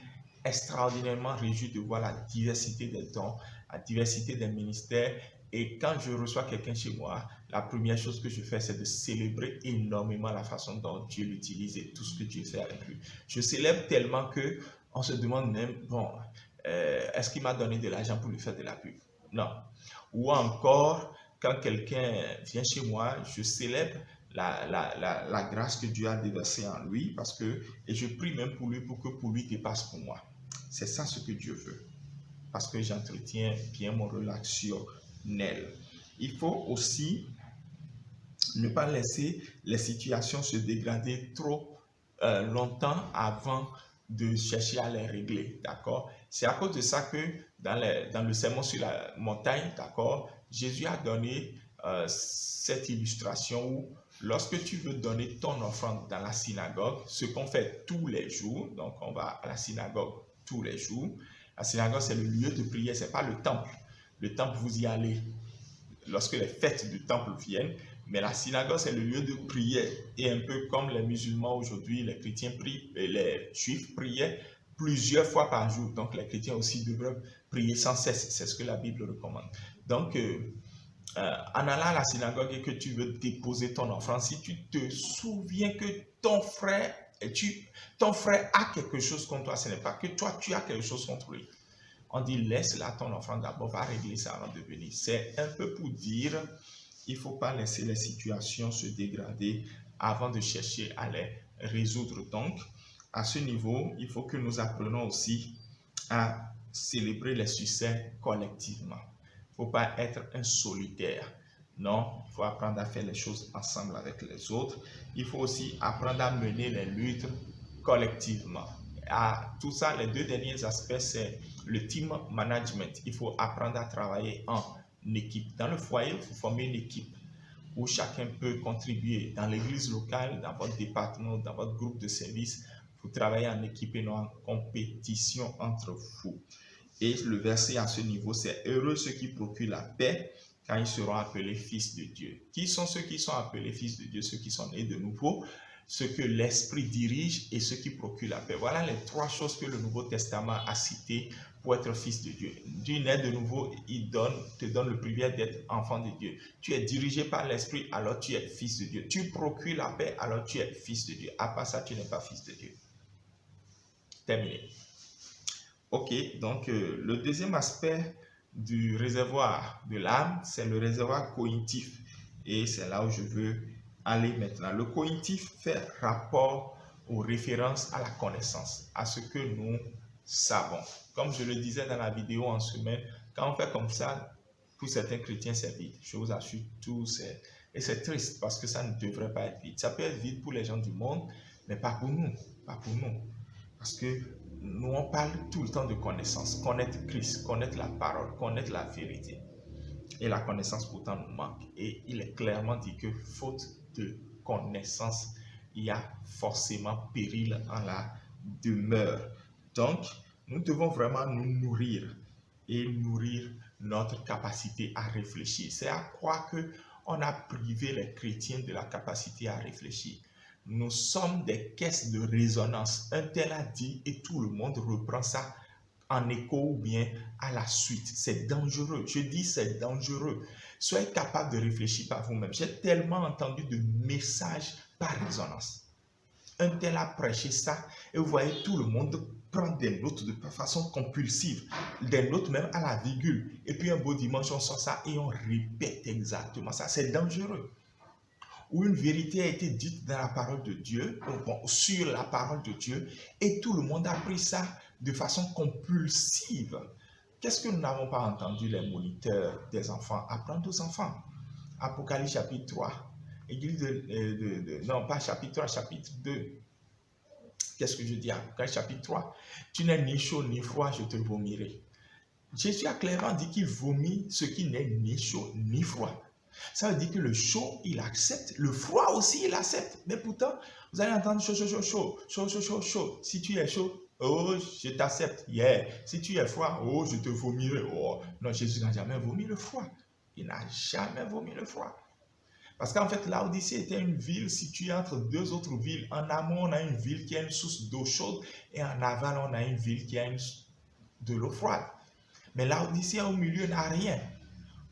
extraordinairement réjoui de voir la diversité des dons, la diversité des ministères. Et quand je reçois quelqu'un chez moi, la première chose que je fais, c'est de célébrer énormément la façon dont Dieu l'utilise et tout ce que Dieu fait avec lui. Je célèbre tellement qu'on se demande même, bon, est-ce qu'il m'a donné de l'argent pour lui faire de la pub? Non. Ou encore, quand quelqu'un vient chez moi, je célèbre la grâce que Dieu a déversée en lui, parce que, et je prie même pour lui, pour que pour lui dépasse pour moi. C'est ça ce que Dieu veut, parce que j'entretiens bien mon relationnel. Il faut aussi ne pas laisser les situations se dégrader trop longtemps avant de chercher à les régler, d'accord? C'est à cause de ça que dans le sermon sur la montagne, d'accord, Jésus a donné cette illustration où lorsque tu veux donner ton offrande dans la synagogue, ce qu'on fait tous les jours, donc on va à la synagogue tous les jours. La synagogue, c'est le lieu de prière, ce n'est pas le temple. Le temple, vous y allez lorsque les fêtes du temple viennent, mais la synagogue, c'est le lieu de prière. Et un peu comme les musulmans aujourd'hui, les chrétiens prient, et les juifs priaient plusieurs fois par jour. Donc, les chrétiens aussi devraient prier sans cesse. C'est ce que la Bible recommande. Donc, en allant à la synagogue et que tu veux déposer ton offrande, si tu te souviens que ton frère a quelque chose contre toi, ce n'est pas que toi, tu as quelque chose contre lui. On dit, laisse là ton offrande d'abord, va régler ça avant de venir. C'est un peu pour dire, il ne faut pas laisser les situations se dégrader avant de chercher à les résoudre. Donc, à ce niveau, il faut que nous apprenions aussi à célébrer les succès collectivement. Il ne faut pas être un solitaire. Non, il faut apprendre à faire les choses ensemble avec les autres. Il faut aussi apprendre à mener les luttes collectivement. À tout ça, les deux derniers aspects, c'est le team management. Il faut apprendre à travailler en équipe. Dans le foyer, il faut former une équipe où chacun peut contribuer. Dans l'église locale, dans votre département, dans votre groupe de service, vous travaillez en équipe et non en compétition entre vous. Et le verset à ce niveau, c'est « Heureux ceux qui procurent la paix, car ils seront appelés fils de Dieu. » Qui sont ceux qui sont appelés fils de Dieu? Ceux qui sont nés de nouveau, ceux que l'Esprit dirige et ceux qui procurent la paix. Voilà les trois choses que le Nouveau Testament a citées pour être fils de Dieu. Tu nais de nouveau, il te donne le privilège d'être enfant de Dieu. Tu es dirigé par l'Esprit, alors tu es fils de Dieu. Tu procures la paix, alors tu es fils de Dieu. À part ça, tu n'es pas fils de Dieu. Terminé. Ok, donc le deuxième aspect du réservoir de l'âme, c'est le réservoir cognitif. Et c'est là où je veux aller maintenant. Le cognitif fait rapport aux références à la connaissance, à ce que nous savons. Comme je le disais dans la vidéo en semaine, quand on fait comme ça, pour certains chrétiens, c'est vide. Je vous assure, et c'est triste parce que ça ne devrait pas être vide. Ça peut être vide pour les gens du monde, mais pas pour nous. Pas pour nous. Parce que nous, on parle tout le temps de connaissance. Connaître Christ, connaître la parole, connaître la vérité. Et la connaissance pourtant nous manque. Et il est clairement dit que faute de connaissance, il y a forcément péril en la demeure. Donc, nous devons vraiment nous nourrir et nourrir notre capacité à réfléchir. C'est à croire qu'on a privé les chrétiens de la capacité à réfléchir. Nous sommes des caisses de résonance. Un tel a dit et tout le monde reprend ça en écho ou bien à la suite. C'est dangereux. Je dis c'est dangereux. Soyez capable de réfléchir par vous-même. J'ai tellement entendu de messages par résonance. Un tel a prêché ça et vous voyez tout le monde prend des notes de façon compulsive, des notes même à la virgule. Et puis un beau dimanche, on sort ça et on répète exactement ça. C'est dangereux. Où une vérité a été dite dans la parole de Dieu, sur la parole de Dieu, et tout le monde a pris ça de façon compulsive. Qu'est-ce que nous n'avons pas entendu les moniteurs des enfants apprendre aux enfants? Apocalypse chapitre 3, église non pas chapitre 3, chapitre 2. Qu'est-ce que je dis? Apocalypse chapitre 3. Tu n'es ni chaud ni froid, je te vomirai. Jésus a clairement dit qu'il vomit ce qui n'est ni chaud ni froid. Ça veut dire que le chaud, il accepte. Le froid aussi, il accepte. Mais pourtant, vous allez entendre chaud, chaud, chaud, chaud, chaud, chaud, chaud, chaud. Si tu es chaud, oh, je t'accepte. Yeah. Si tu es froid, oh, je te vomirai. Oh. Non, Jésus n'a jamais vomi le froid. Il n'a jamais vomi le froid. Parce qu'en fait, Laodicée était une ville située entre deux autres villes. En amont, on a une ville qui a une source d'eau chaude. Et en aval, on a une ville qui a de l'eau froide. Mais Laodicée, au milieu, n'a rien.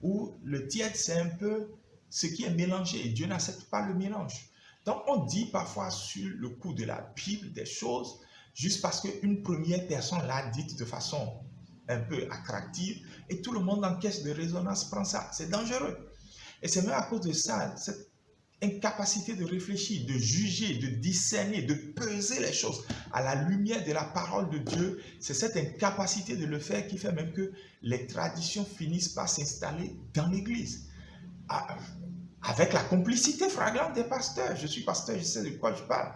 Où le tiède, c'est un peu ce qui est mélangé. Et Dieu n'accepte pas le mélange. Donc, on dit parfois sur le coup de la Bible des choses, juste parce qu'une première personne l'a dite de façon un peu attractive, et tout le monde en caisse de résonance prend ça. C'est dangereux. Et c'est même à cause de ça, incapacité de réfléchir, de juger, de discerner, de peser les choses à la lumière de la parole de Dieu. C'est cette incapacité de le faire qui fait même que les traditions finissent par s'installer dans l'Église. Avec la complicité flagrante des pasteurs. Je suis pasteur, je sais de quoi je parle.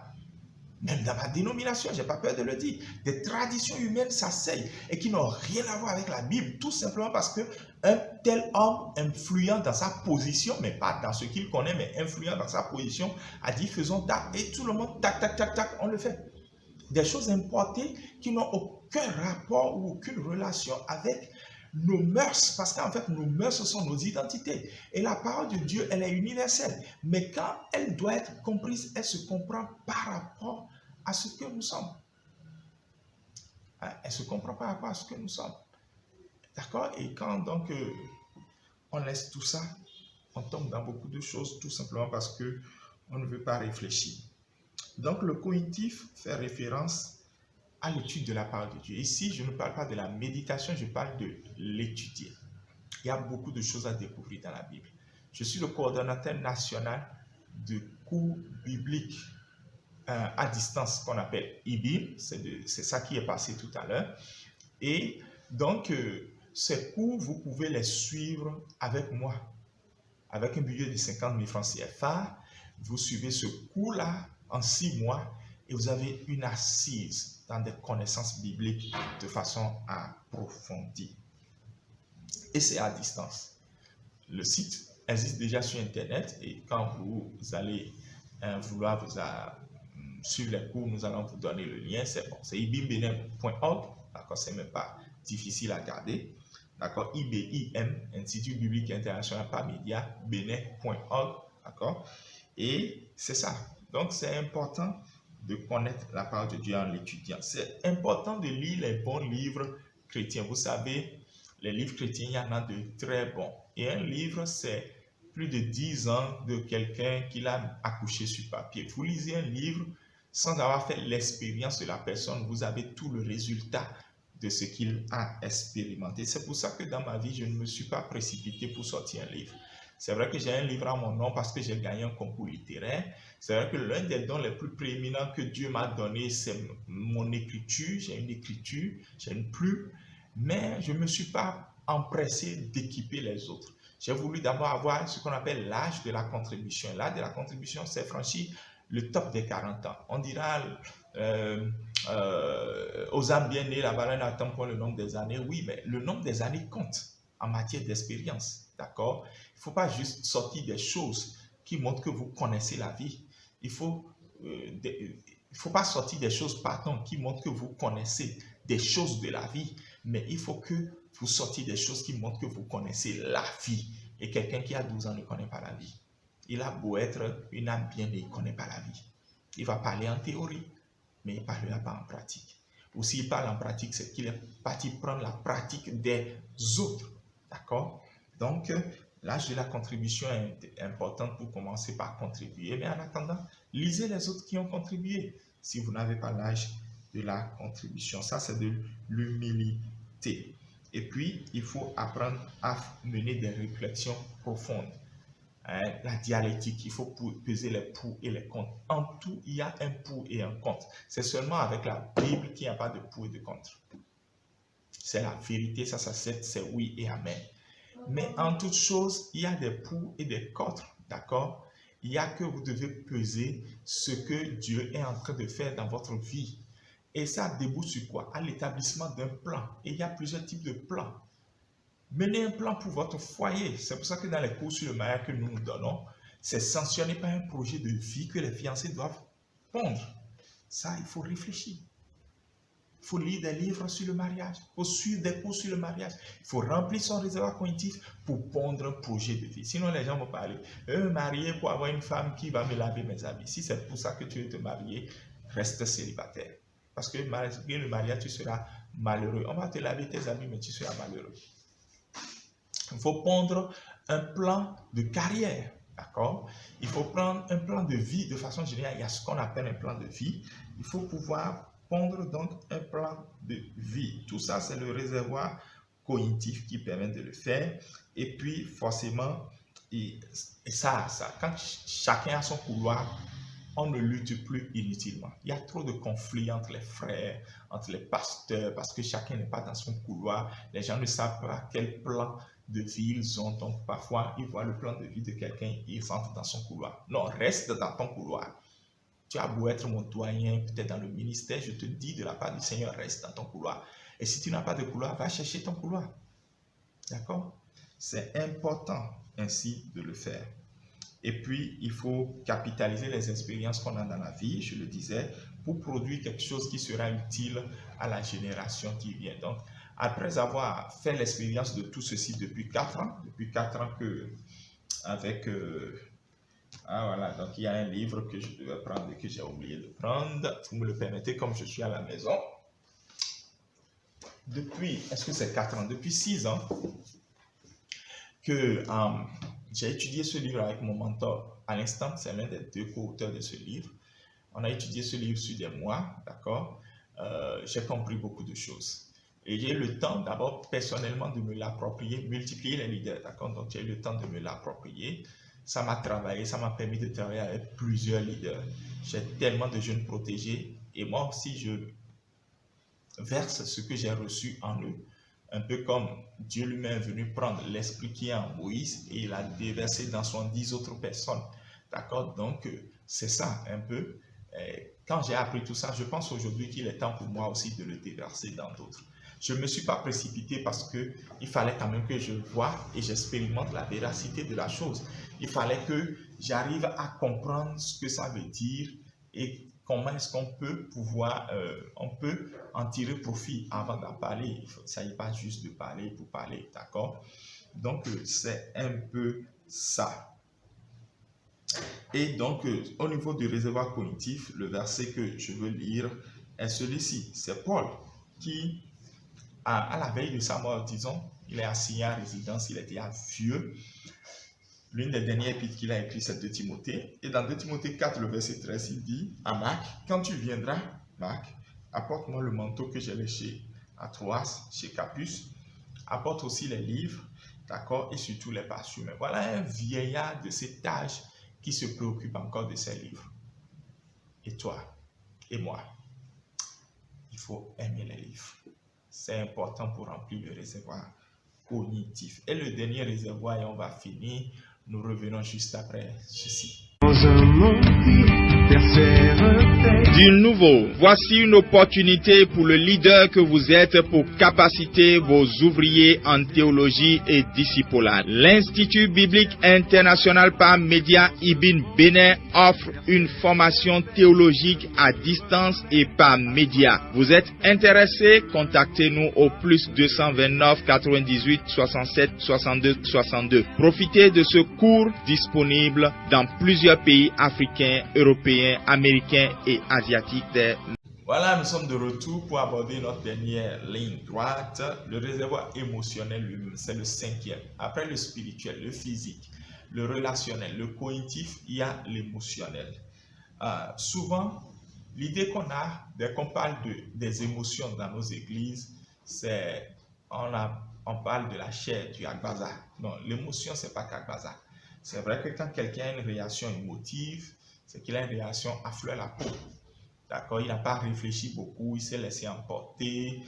Même dans ma dénomination, je n'ai pas peur de le dire, des traditions humaines s'asseyent et qui n'ont rien à voir avec la Bible, tout simplement parce qu'un tel homme influent dans sa position, mais pas dans ce qu'il connaît, mais influent dans sa position, a dit faisons tac, et tout le monde tac, tac, tac, tac, on le fait. Des choses importées qui n'ont aucun rapport ou aucune relation avec nos mœurs, parce qu'en fait, nos mœurs, ce sont nos identités. Et la parole de Dieu, elle est universelle. Mais quand elle doit être comprise, elle se comprend par rapport à ce que nous sommes. Elle se comprend par rapport à ce que nous sommes. D'accord? Et quand donc on laisse tout ça, on tombe dans beaucoup de choses, tout simplement parce qu'on ne veut pas réfléchir. Donc le cognitif fait référence à l'étude de la parole de Dieu. Ici, je ne parle pas de la méditation, je parle de l'étudier. Il y a beaucoup de choses à découvrir dans la Bible. Je suis le coordonnateur national de cours bibliques à distance qu'on appelle IBIM. C'est ça qui est passé tout à l'heure. Et donc, ces cours, vous pouvez les suivre avec moi. Avec un budget de 50 000 francs CFA, vous suivez ce cours-là en 6 mois et vous avez une assise dans des connaissances bibliques de façon approfondie. Et c'est à distance. Le site existe déjà sur Internet et quand vous allez vouloir suivre les cours, nous allons vous donner le lien. C'est bon. C'est ibimbenin.org. D'accord, c'est même pas difficile à garder. D'accord, IBIM, Institut Biblique International par Média, benin.org. D'accord, et c'est ça. Donc, c'est important de connaître la parole de Dieu en l'étudiant. C'est important de lire les bons livres chrétiens. Vous savez, les livres chrétiens, il y en a de très bons. Et un livre, c'est plus de 10 ans de quelqu'un qui l'a accouché sur papier. Vous lisez un livre sans avoir fait l'expérience de la personne, vous avez tout le résultat de ce qu'il a expérimenté. C'est pour ça que dans ma vie, je ne me suis pas précipité pour sortir un livre. C'est vrai que j'ai un livre à mon nom parce que j'ai gagné un concours littéraire. C'est vrai que l'un des dons les plus prééminents que Dieu m'a donné, c'est mon écriture. J'ai une écriture, j'ai une plume, mais je ne me suis pas empressé d'équiper les autres. J'ai voulu d'abord avoir ce qu'on appelle l'âge de la contribution. L'âge de la contribution, c'est franchi le top des 40 ans. On dira aux âmes bien nées, la baleine n'attend pas le nombre des années. Oui, mais le nombre des années compte en matière d'expérience. D'accord? Il ne faut pas juste sortir des choses qui montrent que vous connaissez la vie. Il ne faut pas sortir des choses, pardon, qui montrent que vous connaissez des choses de la vie, mais il faut que vous sortiez des choses qui montrent que vous connaissez la vie. Et quelqu'un qui a 12 ans ne connaît pas la vie. Il a beau être une âme bien née, il ne connaît pas la vie. Il va parler en théorie, mais il ne parlera pas en pratique. Ou s'il parle en pratique, c'est qu'il est parti prendre la pratique des autres. D'accord? Donc, l'âge de la contribution est important pour commencer par contribuer. Mais en attendant, lisez les autres qui ont contribué. Si vous n'avez pas l'âge de la contribution, ça c'est de l'humilité. Et puis, il faut apprendre à mener des réflexions profondes. La dialectique, il faut peser les pour et les contre. En tout, il y a un pour et un contre. C'est seulement avec la Bible qu'il n'y a pas de pour et de contre. C'est la vérité, ça c'est oui et amen. Mais en toute chose, il y a des pour et des contre, d'accord? Il y a que vous devez peser ce que Dieu est en train de faire dans votre vie. Et ça débouche sur quoi? À l'établissement d'un plan. Et il y a plusieurs types de plans. Menez un plan pour votre foyer. C'est pour ça que dans les cours sur le mariage que nous nous donnons, c'est sanctionné par un projet de vie que les fiancés doivent pondre. Ça, il faut réfléchir. Il faut lire des livres sur le mariage. Il faut suivre des cours sur le mariage. Il faut remplir son réservoir cognitif pour pondre un projet de vie. Sinon, les gens vont parler. Marié pour avoir une femme qui va me laver mes habits. Si c'est pour ça que tu veux te marier, reste célibataire. Parce que malgré le mariage, tu seras malheureux. On va te laver tes habits, mais tu seras malheureux. Il faut pondre un plan de carrière, d'accord? Il faut prendre un plan de vie de façon générale. Il y a ce qu'on appelle un plan de vie. Il faut pouvoir pondre donc un plan de vie. Tout ça, c'est le réservoir cognitif qui permet de le faire. Et puis, forcément, Et ça, quand chacun a son couloir, on ne lutte plus inutilement. Il y a trop de conflits entre les frères, entre les pasteurs, parce que chacun n'est pas dans son couloir. Les gens ne savent pas quel plan de vie ils ont. Donc, parfois, ils voient le plan de vie de quelqu'un, ils entrent dans son couloir. Non, reste dans ton couloir. Tu as beau être mon doyen, peut-être dans le ministère, je te dis de la part du Seigneur, reste dans ton couloir. Et si tu n'as pas de couloir, va chercher ton couloir. D'accord? C'est important ainsi de le faire. Et puis, il faut capitaliser les expériences qu'on a dans la vie, je le disais, pour produire quelque chose qui sera utile à la génération qui vient. Donc, après avoir fait l'expérience de tout ceci depuis 4 ans que, avec... voilà, donc il y a un livre que je devais prendre et que j'ai oublié de prendre. Vous me le permettez, comme je suis à la maison. Depuis, est-ce que c'est 4 ans? Depuis 6 ans que j'ai étudié ce livre avec mon mentor. À l'instant, c'est l'un des 2 co-auteurs de ce livre. On a étudié ce livre sur des mois, d'accord? J'ai compris beaucoup de choses. Et j'ai eu le temps d'abord personnellement de me l'approprier, multiplier les leaders, d'accord? Donc j'ai eu le temps de me l'approprier. Ça m'a travaillé, ça m'a permis de travailler avec plusieurs leaders. J'ai tellement de jeunes protégés et moi aussi je verse ce que j'ai reçu en eux. Un peu comme Dieu lui-même est venu prendre l'esprit qui est en Moïse et il a déversé dans 70 autres personnes. D'accord? Donc, c'est ça un peu. Quand j'ai appris tout ça, je pense aujourd'hui qu'il est temps pour moi aussi de le déverser dans d'autres. Je ne me suis pas précipité parce qu'il fallait quand même que je voie et j'expérimente la véracité de la chose. Il fallait que j'arrive à comprendre ce que ça veut dire et comment est-ce qu'on peut pouvoir, on peut en tirer profit avant d'en parler. Il ne s'agit pas juste de parler pour parler, d'accord? Donc, c'est un peu ça. Et donc, au niveau du réservoir cognitif, le verset que je veux lire est celui-ci. C'est Paul qui, à la veille de sa mort, disons, il est assigné à résidence, il est déjà vieux. L'une des dernières épîtres qu'il a écrites, c'est 2 Timothée. Et dans 2 Timothée 4, le verset 13, il dit à Marc, quand tu viendras, Marc, apporte-moi le manteau que j'ai laissé à Troas, chez Capus. Apporte aussi les livres, d'accord, et surtout les parchemins. Voilà un vieillard de cet âge qui se préoccupe encore de ses livres. Et toi, et moi, il faut aimer les livres. C'est important pour remplir le réservoir cognitif. Et le dernier réservoir, et on va finir, nous revenons juste après ceci. Du nouveau, voici une opportunité pour le leader que vous êtes pour capaciter vos ouvriers en théologie et discipolat. L'Institut biblique international par médias Ibn Bénin offre une formation théologique à distance et par médias. Vous êtes intéressé? Contactez-nous au plus 229 98 67 62 62. Profitez de ce cours disponible dans plusieurs pays africains, européens, américains et asiatiques. Voilà, nous sommes de retour pour aborder notre dernière ligne droite. Le réservoir émotionnel lui-même, c'est le 5e. Après le spirituel, le physique, le relationnel, le cognitif, il y a l'émotionnel. Souvent, l'idée qu'on a, dès qu'on parle des émotions dans nos églises, c'est on parle de la chair, du agbaza. Non, l'émotion, c'est pas qu'agbaza. C'est vrai que quand quelqu'un a une réaction émotive, c'est qu'il a une réaction à fleur la peau. D'accord? Il n'a pas réfléchi beaucoup, il s'est laissé emporter,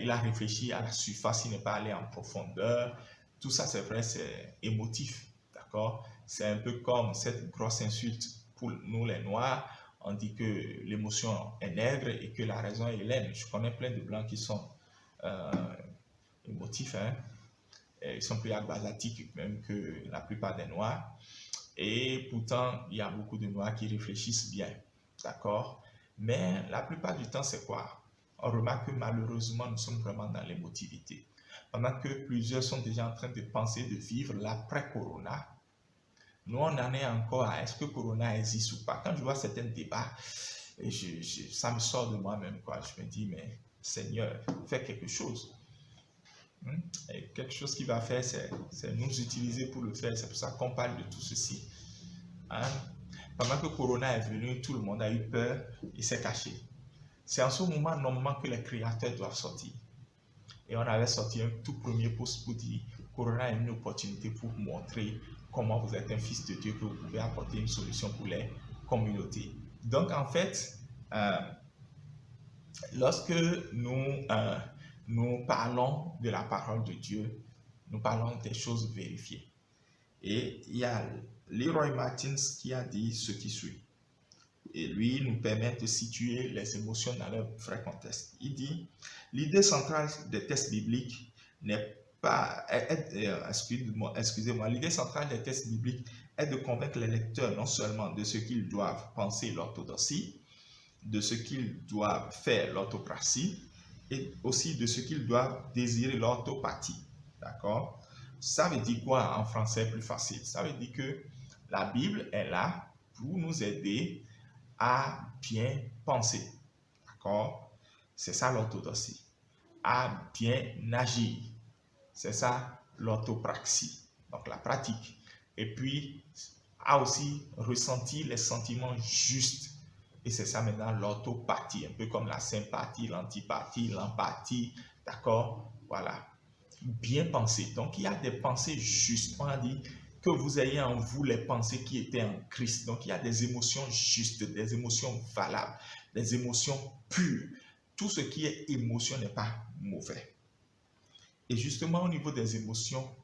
il a réfléchi à la surface, il n'est pas allé en profondeur. Tout ça, c'est vrai, c'est émotif. D'accord? C'est un peu comme cette grosse insulte pour nous les Noirs. On dit que l'émotion est nègre et que la raison est laine. Je connais plein de Blancs qui sont émotifs, hein? Ils sont plus agbazatiques même que la plupart des Noirs. Et pourtant, il y a beaucoup de Noirs qui réfléchissent bien, d'accord? Mais la plupart du temps, c'est quoi? On remarque que malheureusement, nous sommes vraiment dans l'émotivité. Pendant que plusieurs sont déjà en train de penser de vivre l'après-Corona, nous, on en est encore à est-ce que Corona existe ou pas? Quand je vois certains débats, ça me sort de moi-même, quoi. Je me dis, mais Seigneur, fais quelque chose. Et quelque chose qu'il va faire, c'est nous utiliser pour le faire. C'est pour ça qu'on parle de tout ceci. Pendant que Corona est venu, tout le monde a eu peur et s'est caché. C'est en ce moment, normalement, que les créateurs doivent sortir. Et on avait sorti un tout premier post pour dire Corona est une opportunité pour montrer comment vous êtes un fils de Dieu, que vous pouvez apporter une solution pour les communautés. Donc, en fait, lorsque nous parlons de la parole de Dieu, nous parlons des choses vérifiées. Et il y a Leroy Martins qui a dit ce qui suit. Et lui nous permet de situer les émotions dans leur vrai contexte. Il dit, l'idée centrale des tests bibliques n'est pas, excusez-moi, l'idée centrale des tests bibliques est de convaincre les lecteurs non seulement de ce qu'ils doivent penser l'orthodoxie, de ce qu'ils doivent faire l'orthopraxie, et aussi de ce qu'ils doivent désirer l'orthopathie. D'accord? Ça veut dire quoi en français plus facile? Ça veut dire que la Bible est là pour nous aider à bien penser. D'accord? C'est ça l'orthodoxie. À bien agir. C'est ça l'orthopraxie. Donc la pratique. Et puis, à aussi ressentir les sentiments justes. Et c'est ça maintenant l'orthopathie. Un peu comme la sympathie, l'antipathie, l'empathie. D'accord? Voilà. Bien penser. Donc il y a des pensées justes. On a dit que vous ayez en vous les pensées qui étaient en Christ. Donc il y a des émotions justes, des émotions valables, des émotions pures. Tout ce qui est émotion n'est pas mauvais. Et justement au niveau des émotions,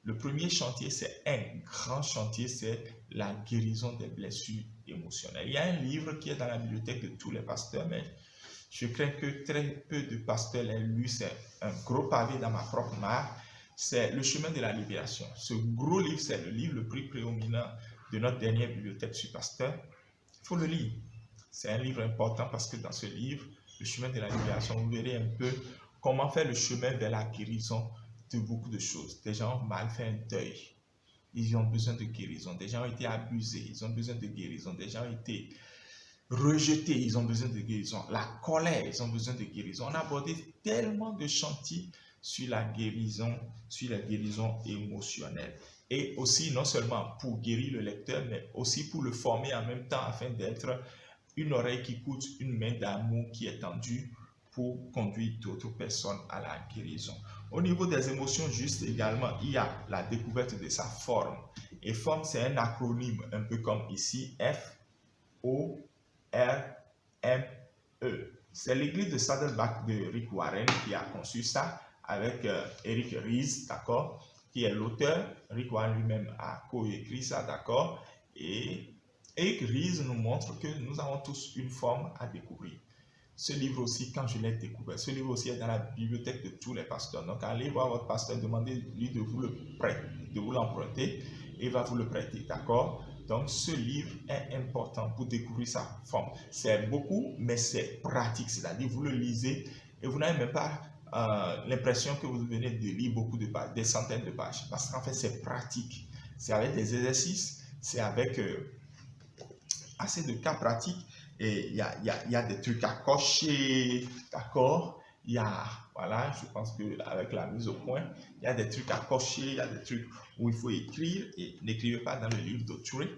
le premier chantier, c'est un grand chantier, c'est la guérison des blessures émotionnelles. Il y a un livre qui est dans la bibliothèque de tous les pasteurs, mais je crains que très peu de pasteurs l'aient lu. C'est un gros pavé dans ma propre main. C'est Le chemin de la libération. Ce gros livre, c'est le livre le plus prédominant de notre dernière bibliothèque sur pasteur. Il faut le lire. C'est un livre important parce que dans ce livre, Le chemin de la libération, vous verrez un peu comment faire le chemin vers la guérison de beaucoup de choses. Des gens ont mal fait un deuil. Ils ont besoin de guérison. Des gens ont été abusés. Ils ont besoin de guérison. Des gens ont été rejetés, ils ont besoin de guérison. La colère, ils ont besoin de guérison. On a abordé tellement de chantiers sur la guérison émotionnelle. Et aussi, non seulement pour guérir le lecteur, mais aussi pour le former en même temps afin d'être une oreille qui écoute, une main d'amour qui est tendue pour conduire d'autres personnes à la guérison. Au niveau des émotions justes également, il y a la découverte de sa forme. Et forme, c'est un acronyme, un peu comme ici, F-O-R-M-E. C'est l'église de Saddleback de Rick Warren qui a conçu ça avec Eric Ries, d'accord, qui est l'auteur. Rick Warren lui-même a co-écrit ça, d'accord. Et Eric Ries nous montre que nous avons tous une forme à découvrir. Ce livre aussi, quand je l'ai découvert, ce livre aussi est dans la bibliothèque de tous les pasteurs. Donc, allez voir votre pasteur, demandez-lui de vous le prêter, de vous l'emprunter, et il va vous le prêter, d'accord? Donc, ce livre est important pour découvrir sa forme. C'est beaucoup, mais c'est pratique, c'est-à-dire vous le lisez et vous n'avez même pas l'impression que vous venez de lire beaucoup de pages, des centaines de pages, parce qu'en fait, c'est pratique. C'est avec des exercices, c'est avec assez de cas pratiques. Et il y a des trucs à cocher, d'accord? Il y a, voilà, je pense qu'avec la mise au point, il y a des trucs à cocher, il y a des trucs où il faut écrire, et n'écrivez pas dans le livre d'autrui.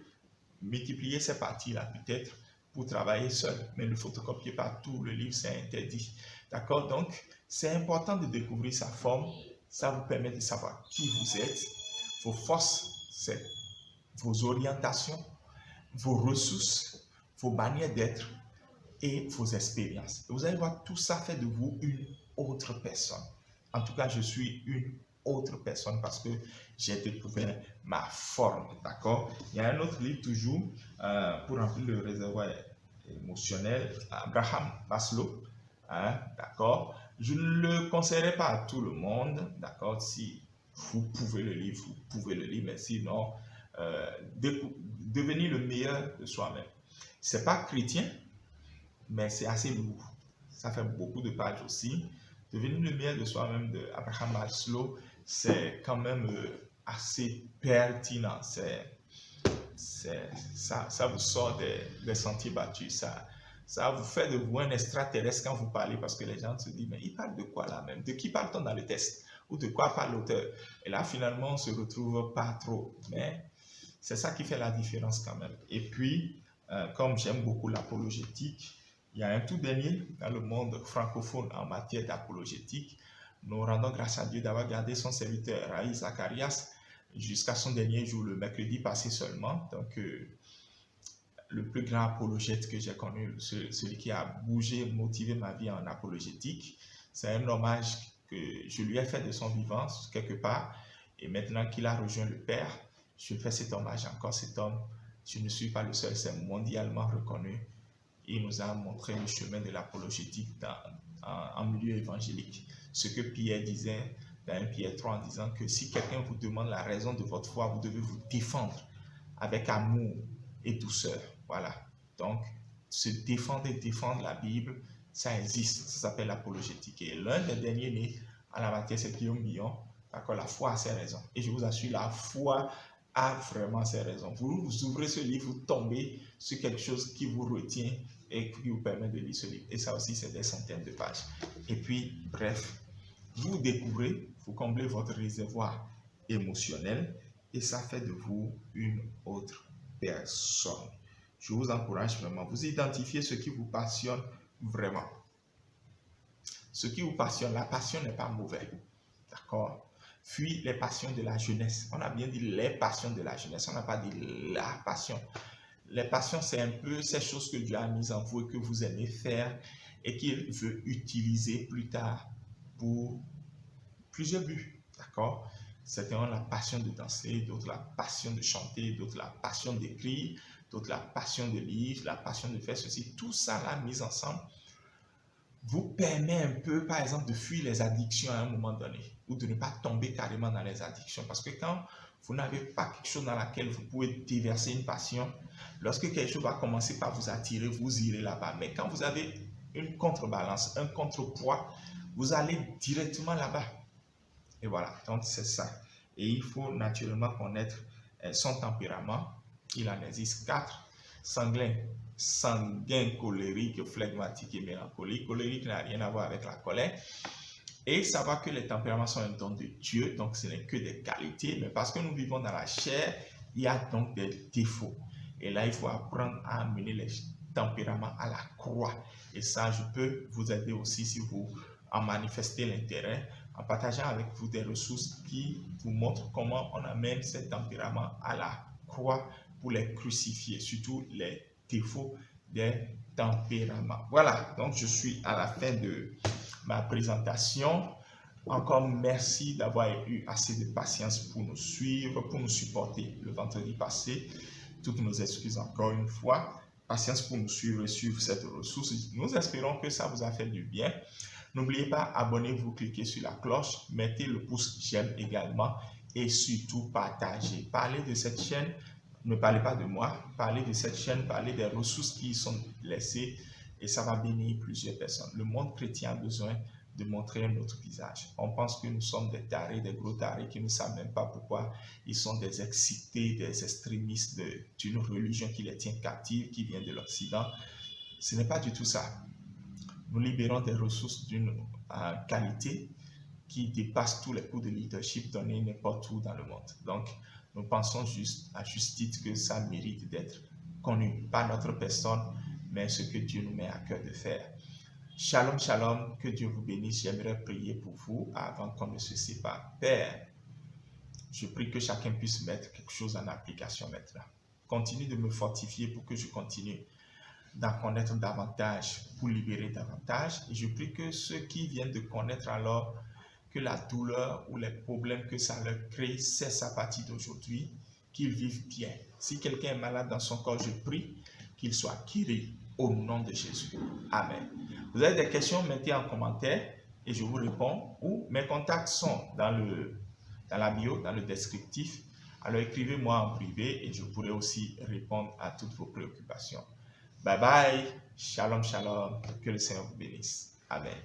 Multipliez ces parties-là peut-être pour travailler seul, mais ne photocopiez pas tout le livre, c'est interdit. D'accord? Donc, c'est important de découvrir sa forme. Ça vous permet de savoir qui vous êtes, vos forces, c'est vos orientations, vos ressources, vos manières d'être et vos expériences. Vous allez voir, tout ça fait de vous une autre personne. En tout cas, je suis une autre personne parce que j'ai découvert ma forme, d'accord? Il y a un autre livre toujours pour remplir le réservoir émotionnel, Abraham Maslow, hein, d'accord? Je ne le conseillerais pas à tout le monde, d'accord? Si vous pouvez le lire, vous pouvez le lire, mais sinon, devenir le meilleur de soi-même. C'est pas chrétien, mais c'est assez lourd. Ça fait beaucoup de pages aussi. Devenir le meilleur de soi-même de Abraham Maslow, c'est quand même assez pertinent. Ça vous sort des sentiers battus. Ça vous fait de vous un extraterrestre quand vous parlez, parce que les gens se disent, mais il parle de quoi là même? De qui parle-t-on dans le texte? Ou de quoi parle l'auteur? Et là, finalement, on ne se retrouve pas trop. Mais c'est ça qui fait la différence quand même. Et puis, comme j'aime beaucoup l'apologétique, il y a un tout dernier dans le monde francophone en matière d'apologétique. Nous rendons grâce à Dieu d'avoir gardé son serviteur Raïs Zacharias, jusqu'à son dernier jour, le mercredi passé seulement. Donc, le plus grand apologète que j'ai connu, celui qui a bougé, motivé ma vie en apologétique, c'est un hommage que je lui ai fait de son vivant, quelque part. Et maintenant qu'il a rejoint le Père, je fais cet hommage encore. Cet homme, je ne suis pas le seul, c'est mondialement reconnu. Il nous a montré le chemin de l'apologétique en milieu évangélique. Ce que Pierre disait dans 1 Pierre 3 en disant que si quelqu'un vous demande la raison de votre foi, vous devez vous défendre avec amour et douceur. Voilà. Donc, se défendre et défendre la Bible, ça existe. Ça s'appelle l'apologétique. Et l'un des derniers nés en la matière, c'est Guillaume Billon. D'accord, la foi a ses raisons. Et je vous assure, la foi a vraiment ses raisons. Vous ouvrez ce livre, vous tombez sur quelque chose qui vous retient et qui vous permet de lire ce livre. Et ça aussi, c'est des centaines de pages. Et puis, bref, vous découvrez, vous comblez votre réservoir émotionnel et ça fait de vous une autre personne. Je vous encourage vraiment. Vous identifiez ce qui vous passionne vraiment. Ce qui vous passionne, la passion n'est pas mauvaise. D'accord? Fuis les passions de la jeunesse. On a bien dit les passions de la jeunesse. On n'a pas dit la passion. Les passions, c'est un peu ces choses que Dieu a mises en vous et que vous aimez faire et qu'il veut utiliser plus tard pour plusieurs buts. D'accord? Certains ont la passion de danser, d'autres la passion de chanter, d'autres la passion d'écrire, d'autres la passion de lire, la passion de faire ceci. Tout ça là, mis ensemble, vous permet un peu, par exemple, de fuir les addictions à un moment donné ou de ne pas tomber carrément dans les addictions. Parce que quand vous n'avez pas quelque chose dans laquelle vous pouvez déverser une passion, lorsque quelque chose va commencer par vous attirer, vous irez là-bas. Mais quand vous avez une contrebalance, un contrepoids, vous allez directement là-bas. Et voilà, donc c'est ça. Et il faut naturellement connaître son tempérament. Il en existe 4. Sanguin, colérique, flegmatique et mélancolique. Colérique n'a rien à voir avec la colère. Et savoir que les tempéraments sont un don de Dieu, donc ce n'est que des qualités. Mais parce que nous vivons dans la chair, il y a donc des défauts. Et là, il faut apprendre à amener les tempéraments à la croix. Et ça, je peux vous aider aussi si vous en manifestez l'intérêt, en partageant avec vous des ressources qui vous montrent comment on amène ces tempéraments à la croix pour les crucifier, surtout les défauts des tempéraments. Voilà, donc je suis à la fin de ma présentation. Encore merci d'avoir eu assez de patience pour nous suivre, pour nous supporter le vendredi passé. Toutes nos excuses encore une fois. Patience pour nous suivre et suivre cette ressource. Nous espérons que ça vous a fait du bien. N'oubliez pas, abonnez-vous, cliquez sur la cloche, mettez le pouce j'aime également et surtout partagez. Parlez de cette chaîne, ne parlez pas de moi, parlez de cette chaîne, parlez des ressources qui y sont laissées et ça va bénir plusieurs personnes. Le monde chrétien a besoin de montrer un autre visage. On pense que nous sommes des tarés, des gros tarés qui ne savent même pas pourquoi ils sont des excités, des extrémistes d'une religion qui les tient captives, qui vient de l'Occident. Ce n'est pas du tout ça. Nous libérons des ressources d'une qualité qui dépasse tous les cours de leadership donnés n'importe où dans le monde. Donc, nous pensons juste à juste titre que ça mérite d'être connu. Pas notre personne, mais ce que Dieu nous met à cœur de faire. Shalom, shalom, que Dieu vous bénisse. J'aimerais prier pour vous avant qu'on ne se sépare. Père, je prie que chacun puisse mettre quelque chose en application maintenant. Continue de me fortifier pour que je continue d'en connaître davantage, pour libérer davantage. Et je prie que ceux qui viennent de connaître alors que la douleur ou les problèmes que ça leur crée cessent à partir d'aujourd'hui, qu'ils vivent bien. Si quelqu'un est malade dans son corps, je prie qu'il soit guéri au nom de Jésus. Amen. Vous avez des questions, mettez en commentaire et je vous réponds. Ou mes contacts sont dans la bio, dans le descriptif. Alors écrivez-moi en privé et je pourrai aussi répondre à toutes vos préoccupations. Bye bye. Shalom, shalom. Que le Seigneur vous bénisse. Amen.